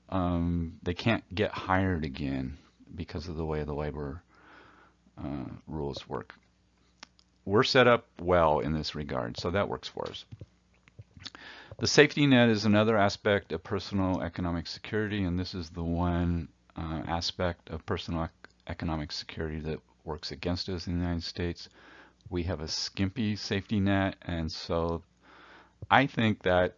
They can't get hired again because of the way the labor rules work. We're set up well in this regard, so that works for us. The safety net is another aspect of personal economic security, and this is the one aspect of personal economic security that works against us in the United States. We have a skimpy safety net, and so I think that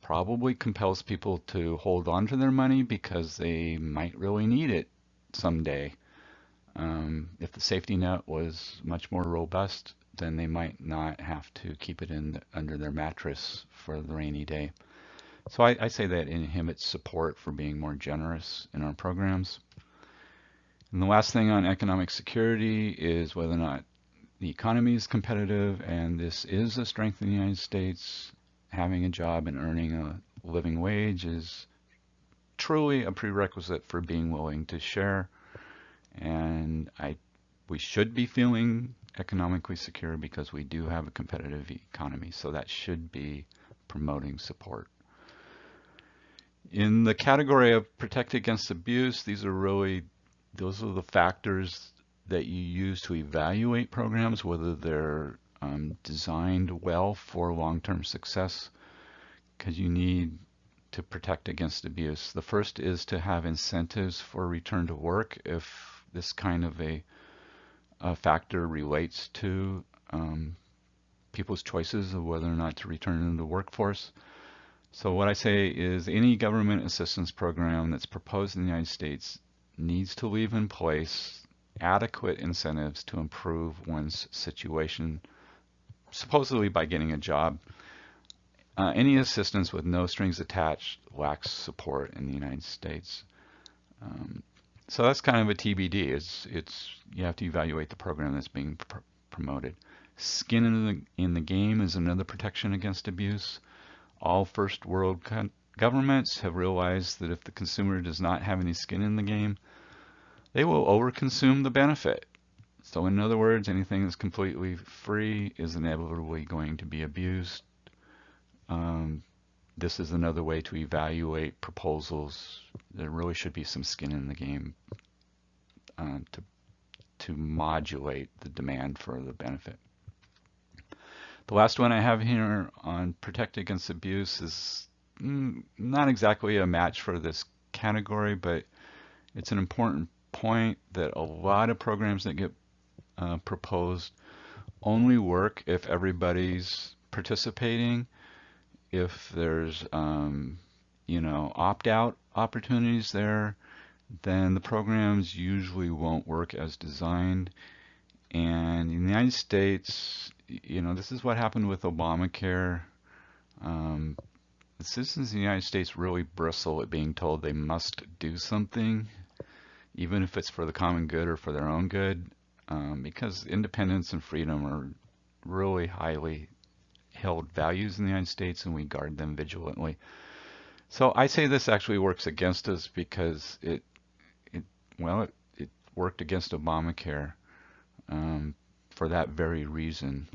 probably compels people to hold on to their money because they might really need it someday. If the safety net was much more robust, then they might not have to keep it under their mattress for the rainy day. So I say that inhibits support for being more generous in our programs. And the last thing on economic security is whether or not the economy is competitive, and this is a strength in the United States. Having a job and earning a living wage is truly a prerequisite for being willing to share. And we should be feeling economically secure because we do have a competitive economy. So that should be promoting support. In the category of protect against abuse, those are the factors that you use to evaluate programs, whether they're designed well for long-term success, because you need to protect against abuse. The first is to have incentives for return to work if this kind of a factor relates to people's choices of whether or not to return into the workforce. So what I say is any government assistance program that's proposed in the United States needs to leave in place adequate incentives to improve one's situation, supposedly by getting a job. Any assistance with no strings attached lacks support in the United States. So that's kind of a TBD. You have to evaluate the program that's being promoted. Skin in the game is another protection against abuse. All first world governments have realized that if the consumer does not have any skin in the game, they will overconsume the benefit. So in other words, anything that's completely free is inevitably going to be abused. This is another way to evaluate proposals. There really should be some skin in the game to modulate the demand for the benefit. The last one I have here on protect against abuse is not exactly a match for this category, but it's an important point that a lot of programs that get proposed only work if everybody's participating. If there's opt-out opportunities there, then the programs usually won't work as designed. And in the United States, this is what happened with Obamacare. The citizens in the United States really bristle at being told they must do something, even if it's for the common good or for their own good, because independence and freedom are really highly held values in the United States, and we guard them vigilantly. So I say this actually works against us because it worked against Obamacare for that very reason.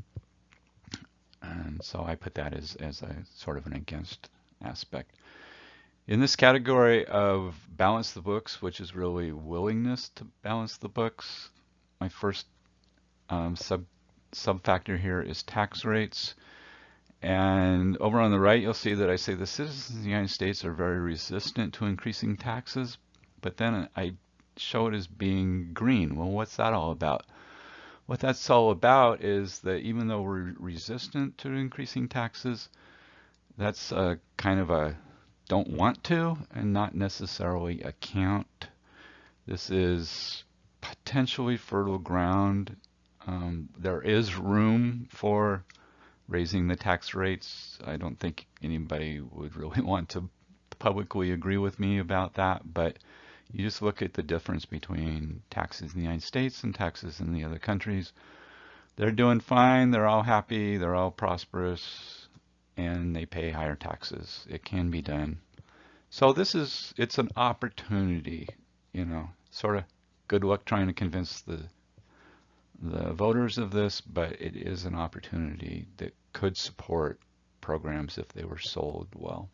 And so I put that as a sort of an against aspect. In this category of balance the books, which is really willingness to balance the books, my first sub-factor here is tax rates. And over on the right, you'll see that I say the citizens of the United States are very resistant to increasing taxes, but then I show it as being green. Well, what's that all about? What that's all about is that even though we're resistant to increasing taxes, that's kind of a don't want to and not necessarily a count. This is potentially fertile ground. There is room for raising the tax rates. I don't think anybody would really want to publicly agree with me about that, but you just look at the difference between taxes in the United States and taxes in the other countries. They're doing fine, they're all happy, they're all prosperous, and they pay higher taxes. It can be done. So it's an opportunity, sort of good luck trying to convince the voters of this, but it is an opportunity that could support programs if they were sold well.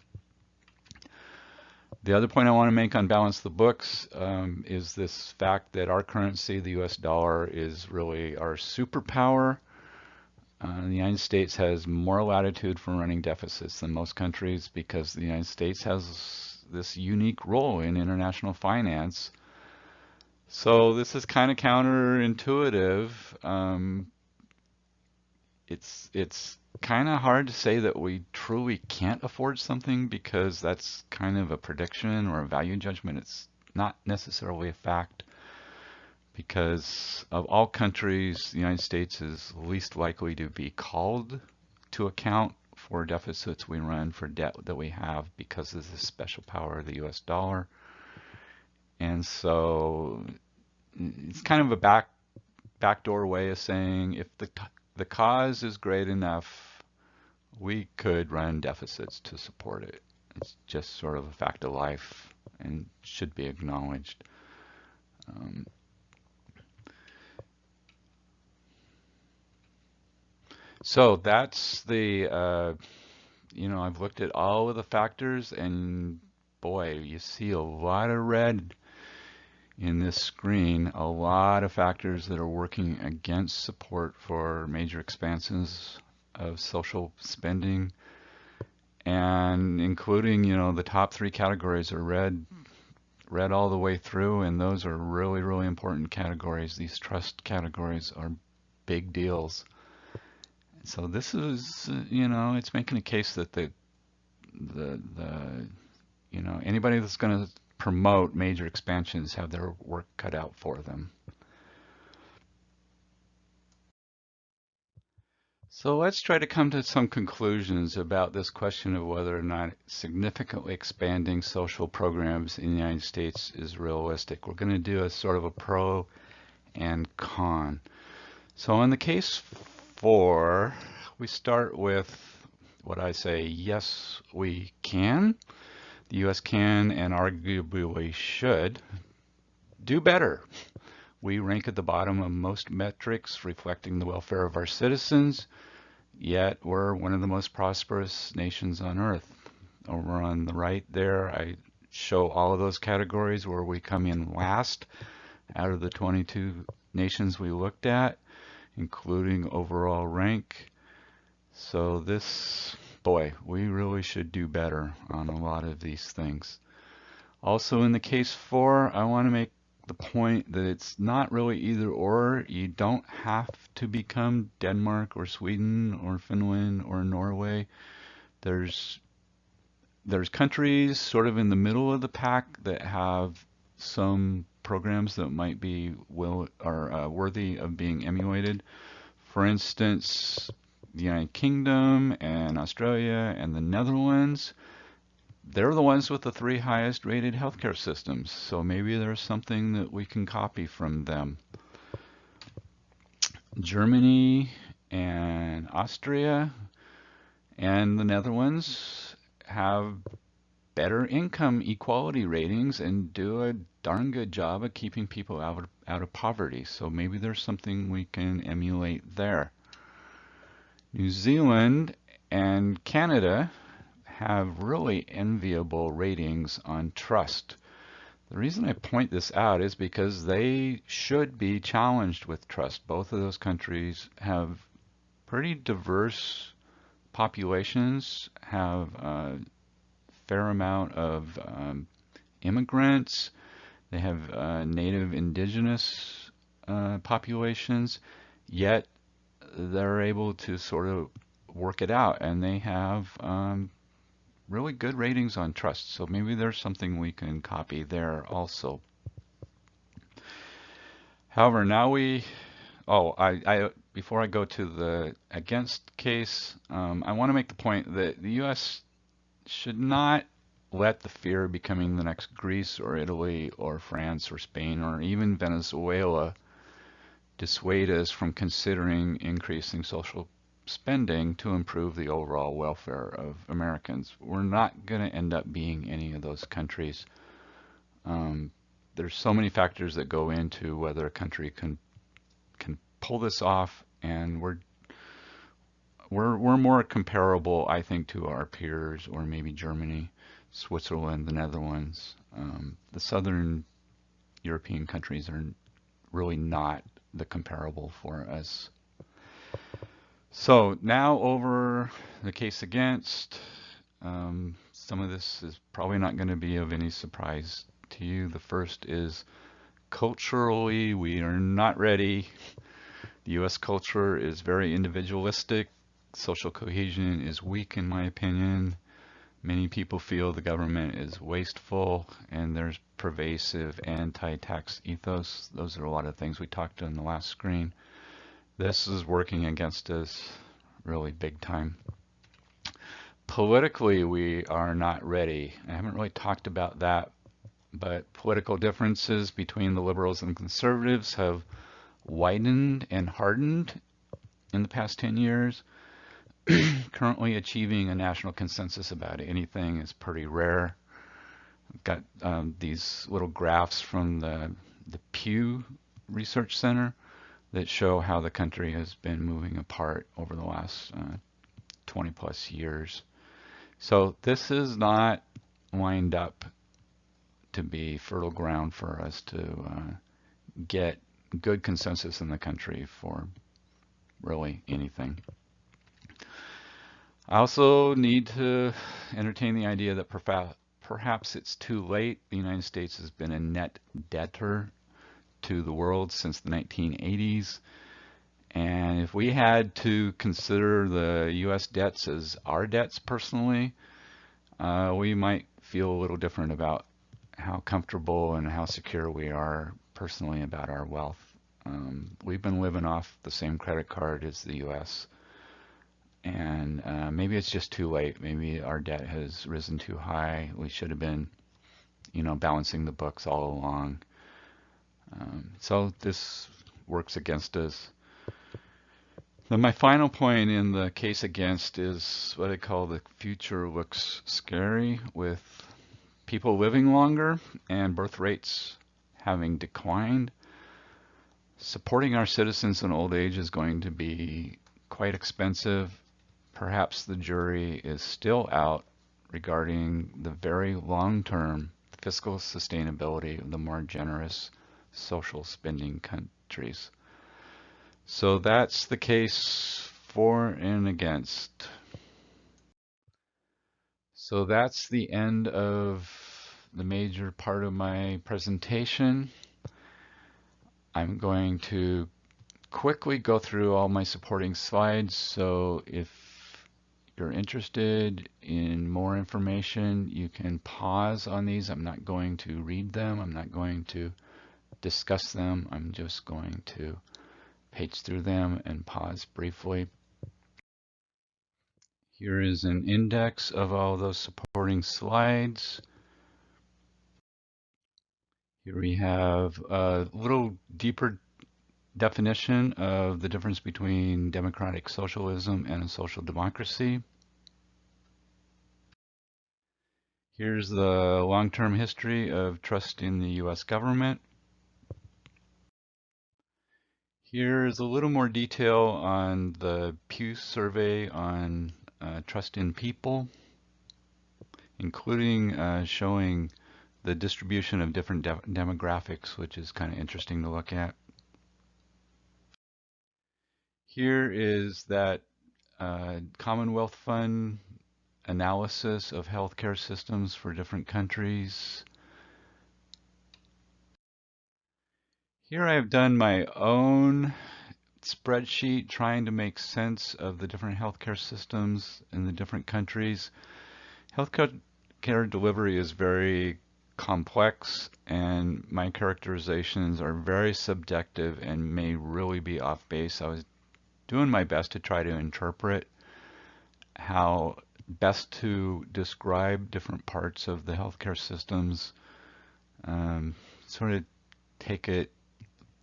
The other point I want to make on balance the books is this fact that our currency, the US dollar, is really our superpower. The United States has more latitude for running deficits than most countries because the United States has this unique role in international finance. So this is kind of counterintuitive. It's kind of hard to say that we truly can't afford something because that's kind of a prediction or a value judgment. It's not necessarily a fact because of all countries, the United States is least likely to be called to account for deficits we run, for debt that we have because of the special power of the US dollar. And so it's kind of a backdoor way of saying if the cause is great enough, we could run deficits to support it. It's just sort of a fact of life and should be acknowledged. So that's I've looked at all of the factors, and boy, you see a lot of red in this screen, a lot of factors that are working against support for major expansions of social spending, and including, the top three categories are red all the way through, and those are really, really important categories. These trust categories are big deals. So this is, it's making a case that anybody that's going to promote major expansions have their work cut out for them. So let's try to come to some conclusions about this question of whether or not significantly expanding social programs in the United States is realistic. We're going to do a sort of a pro and con. So in the case for, we start with what I say, yes, we can. The U.S. can and arguably should do better. We rank at the bottom of most metrics reflecting the welfare of our citizens, yet we're one of the most prosperous nations on earth. Over on the right there, I show all of those categories where we come in last out of the 22 nations we looked at, including overall rank. So this, boy, we really should do better on a lot of these things. Also in the case for, I want to make the point that it's not really either or. You don't have to become Denmark or Sweden or Finland or Norway. There's countries sort of in the middle of the pack that have some programs that might be worthy of being emulated. For instance, the United Kingdom and Australia and the Netherlands, they're the ones with the 3 highest rated healthcare systems. So maybe there's something that we can copy from them. Germany and Austria and the Netherlands have better income equality ratings and do a darn good job of keeping people out of poverty. So maybe there's something we can emulate there. New Zealand and Canada have really enviable ratings on trust. The reason I point this out is because they should be challenged with trust. Both of those countries have pretty diverse populations, have a fair amount of immigrants. They have native indigenous populations, yet they're able to sort of work it out, and they have really good ratings on trust. So maybe there's something we can copy there also. However, now before I go to the against case, I want to make the point that the U.S. should not let the fear of becoming the next Greece or Italy or France or Spain or even Venezuela dissuade us from considering increasing social spending to improve the overall welfare of Americans. We're not going to end up being any of those countries. There's so many factors that go into whether a country can pull this off, and we're more comparable, I think, to our peers, or maybe Germany, Switzerland, the Netherlands. The southern European countries are really not the comparable for us. So now over the case against. Some of this is probably not going to be of any surprise to you. The first is culturally, we are not ready. The U.S. culture is very individualistic. Social cohesion is weak, in my opinion. Many people feel the government is wasteful, and there's pervasive anti-tax ethos. Those are a lot of things we talked on the last screen. This is working against us really big time. Politically, we are not ready. I haven't really talked about that, but political differences between the liberals and conservatives have widened and hardened in the past 10 years. Currently, achieving a national consensus about anything is pretty rare. I've got these little graphs from the Pew Research Center that show how the country has been moving apart over the last 20 plus years. So this is not lined up to be fertile ground for us to get good consensus in the country for really anything. I also need to entertain the idea that perhaps it's too late. The United States has been a net debtor to the world since the 1980s. And if we had to consider the U.S. debts as our debts personally, we might feel a little different about how comfortable and how secure we are personally about our wealth. We've been living off the same credit card as the U.S. And maybe it's just too late. Maybe our debt has risen too high. We should have been, balancing the books all along. So this works against us. Then my final point in the case against is what I call the future looks scary, with people living longer and birth rates having declined. Supporting our citizens in old age is going to be quite expensive. Perhaps the jury is still out regarding the very long-term fiscal sustainability of the more generous social spending countries. So that's the case for and against. So that's the end of the major part of my presentation. I'm going to quickly go through all my supporting slides. So if you're interested in more information, you can pause on these. I'm not going to read them. I'm not going to discuss them. I'm just going to page through them and pause briefly. Here is an index of all those supporting slides. Here we have a little deeper definition of the difference between democratic socialism and a social democracy. Here's the long-term history of trust in the U.S. government. Here's a little more detail on the Pew survey on trust in people, including showing the distribution of different demographics, which is kind of interesting to look at. Here is that Commonwealth Fund analysis of healthcare systems for different countries. Here I have done my own spreadsheet trying to make sense of the different healthcare systems in the different countries. Healthcare delivery is very complex, and my characterizations are very subjective and may really be off base. I was doing my best to try to interpret how best to describe different parts of the healthcare systems. Sort of take it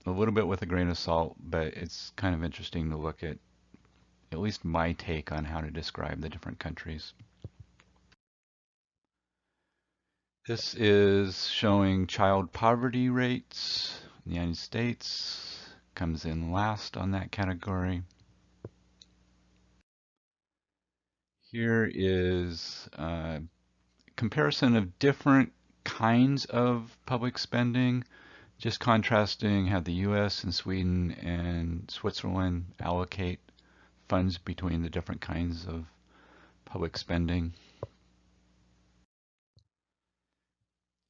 a little bit with a grain of salt, but it's kind of interesting to look at least my take on how to describe the different countries. This is showing child poverty rates. The United States comes in last on that category. Here is a comparison of different kinds of public spending, just contrasting how the US and Sweden and Switzerland allocate funds between the different kinds of public spending.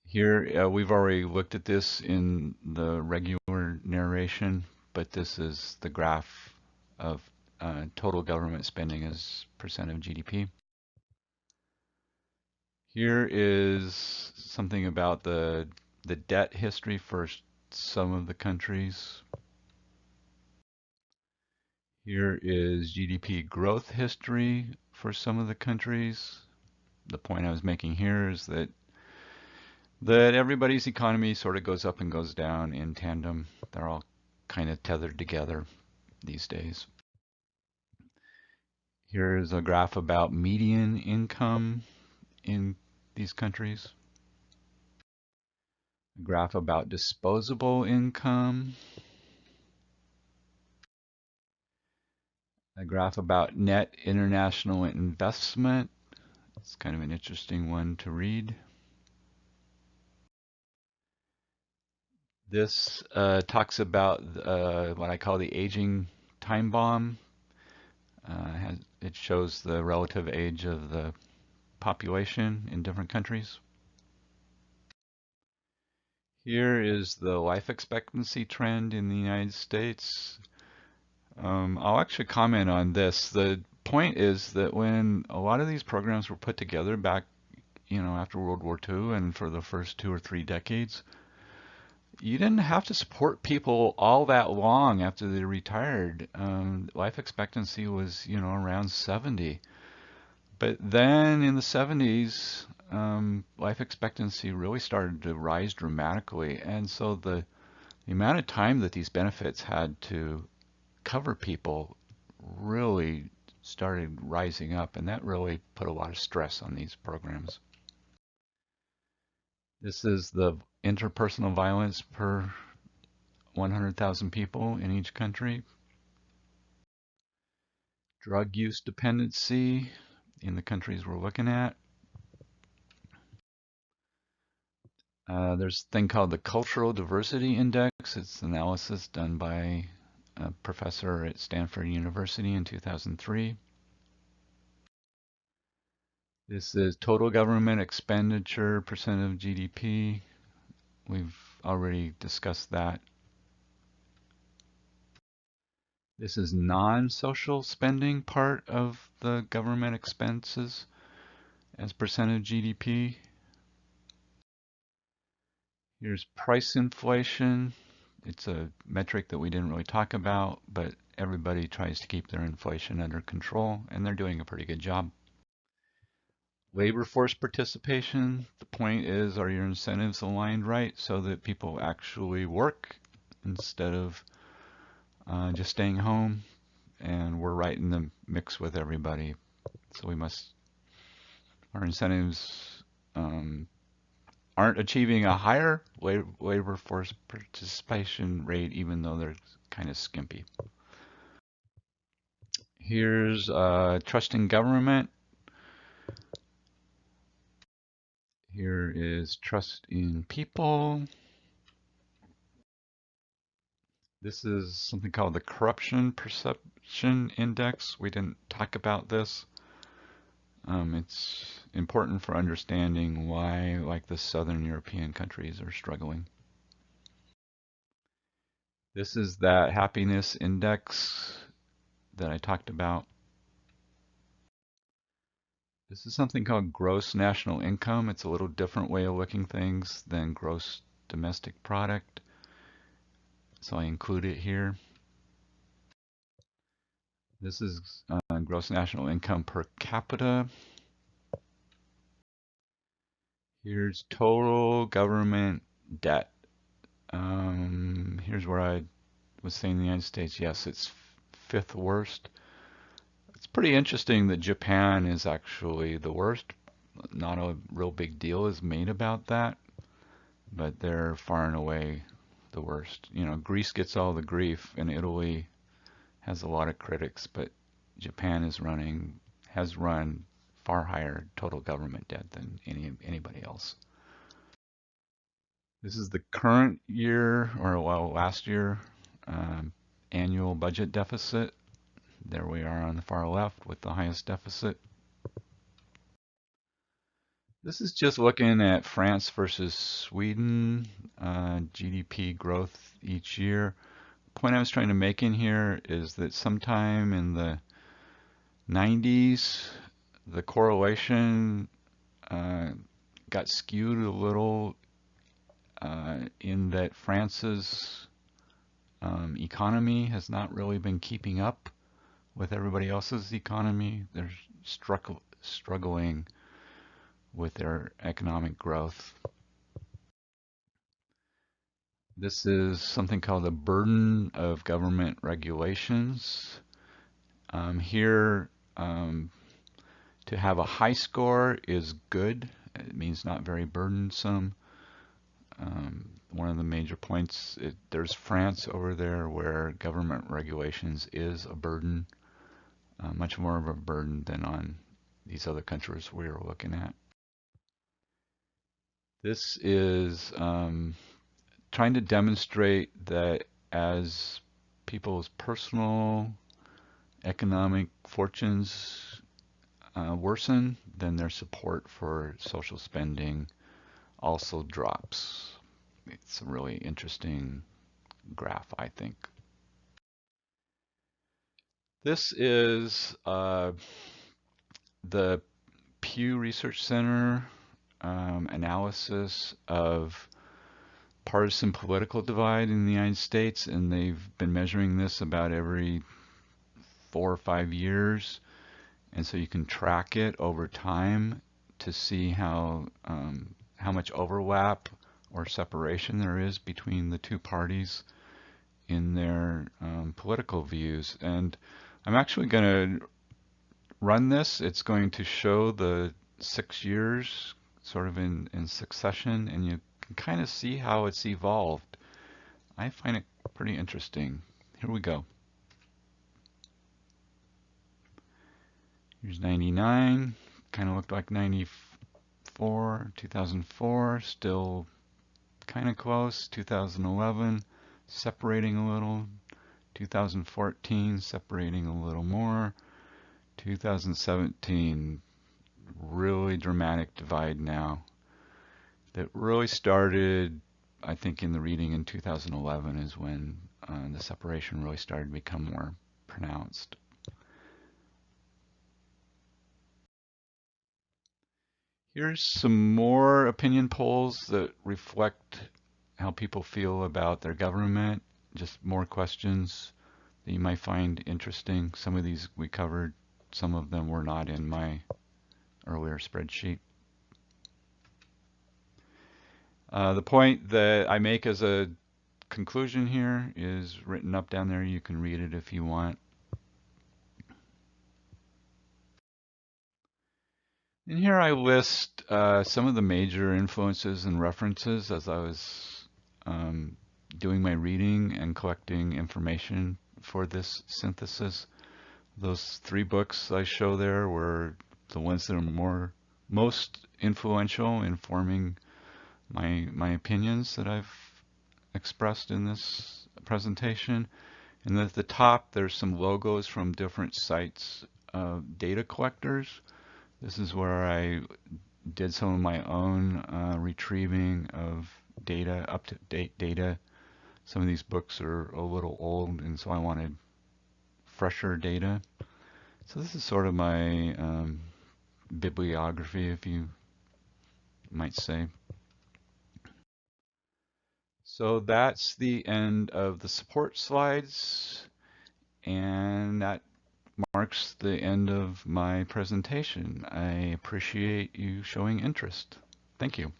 Here, we've already looked at this in the regular narration, but this is the graph of total government spending as percent of GDP. Here is something about the debt history for some of the countries. Here is GDP growth history for some of the countries. The point I was making here is that everybody's economy sort of goes up and goes down in tandem. They're all kind of tethered together these days. Here's a graph about median income in these countries. A graph about disposable income. A graph about net international investment. It's kind of an interesting one to read. This talks about what I call the aging time bomb. It shows the relative age of the population in different countries. Here is the life expectancy trend in the United States. I'll actually comment on this. The point is that when a lot of these programs were put together back, after World War II and for the first 2 or 3 decades, you didn't have to support people all that long after they retired. Life expectancy was, around 70. But then in the 70s, life expectancy really started to rise dramatically. And so the amount of time that these benefits had to cover people really started rising up, and that really put a lot of stress on these programs. This is the interpersonal violence per 100,000 people in each country. Drug use dependency in the countries we're looking at. There's a thing called the Cultural Diversity Index. It's analysis done by a professor at Stanford University in 2003. This is total government expenditure percent of GDP. We've already discussed that. This is non-social spending part of the government expenses as percent of GDP. Here's price inflation. It's a metric that we didn't really talk about, but everybody tries to keep their inflation under control, and they're doing a pretty good job. Labor force participation. The point is, are your incentives aligned right so that people actually work instead of just staying home? And we're right in the mix with everybody. So our incentives aren't achieving a higher labor force participation rate, even though they're kind of skimpy. Here's trust in government. Here is trust in people. This is something called the corruption perception index. We didn't talk about this. It's important for understanding why, like, the Southern European countries are struggling. This is that happiness index that I talked about. This is something called gross national income. It's a little different way of looking things than gross domestic product, so I include it here. This is gross national income per capita. Here's total government debt. Here's where I was saying the United States, yes, it's fifth worst. It's pretty interesting that Japan is actually the worst. Not a real big deal is made about that, but they're far and away the worst. Greece gets all the grief, and Italy has a lot of critics, but Japan has run far higher total government debt than anybody else. This is the current year, or last year, annual budget deficit. There we are on the far left with the highest deficit. This is just looking at France versus Sweden, GDP growth each year. The point I was trying to make in here is that sometime in the 90s, the correlation got skewed a little in that France's economy has not really been keeping up with everybody else's economy. struggling with their economic growth. This is something called the burden of government regulations. Here, to have a high score is good. It means not very burdensome. One of the major points, there's France over there where government regulations is a burden, much more of a burden than on these other countries we are looking at. This is trying to demonstrate that as people's personal economic fortunes worsen, then their support for social spending also drops. It's a really interesting graph, I think. This is the Pew Research Center analysis of partisan political divide in the United States, and they've been measuring this about every 4 or 5 years, and so you can track it over time to see how much overlap or separation there is between the two parties in their political views. And I'm actually going to run this. It's going to show the 6 years sort of in succession, and you can kind of see how it's evolved. I find it pretty interesting. Here we go. Here's 99, kind of looked like 94, 2004, still kind of close, 2011, separating a little, 2014, separating a little more, 2017, really dramatic divide now. That really started, I think, in the reading in 2011 is when the separation really started to become more pronounced. Here's some more opinion polls that reflect how people feel about their government. Just more questions that you might find interesting. Some of these we covered, some of them were not in my earlier spreadsheet. The point that I make as a conclusion here is written up down there. You can read it if you want. And here I list some of the major influences and references as I was doing my reading and collecting information for this synthesis. Those 3 books I show there were the ones that are most influential in forming my opinions that I've expressed in this presentation. And at the top, there's some logos from different sites of data collectors. This is where I did some of my own retrieving of data, up-to-date data. Some of these books are a little old, and so I wanted fresher data. So this is sort of my bibliography, if you might say. So that's the end of the support slides, and that marks the end of my presentation. I appreciate you showing interest. Thank you.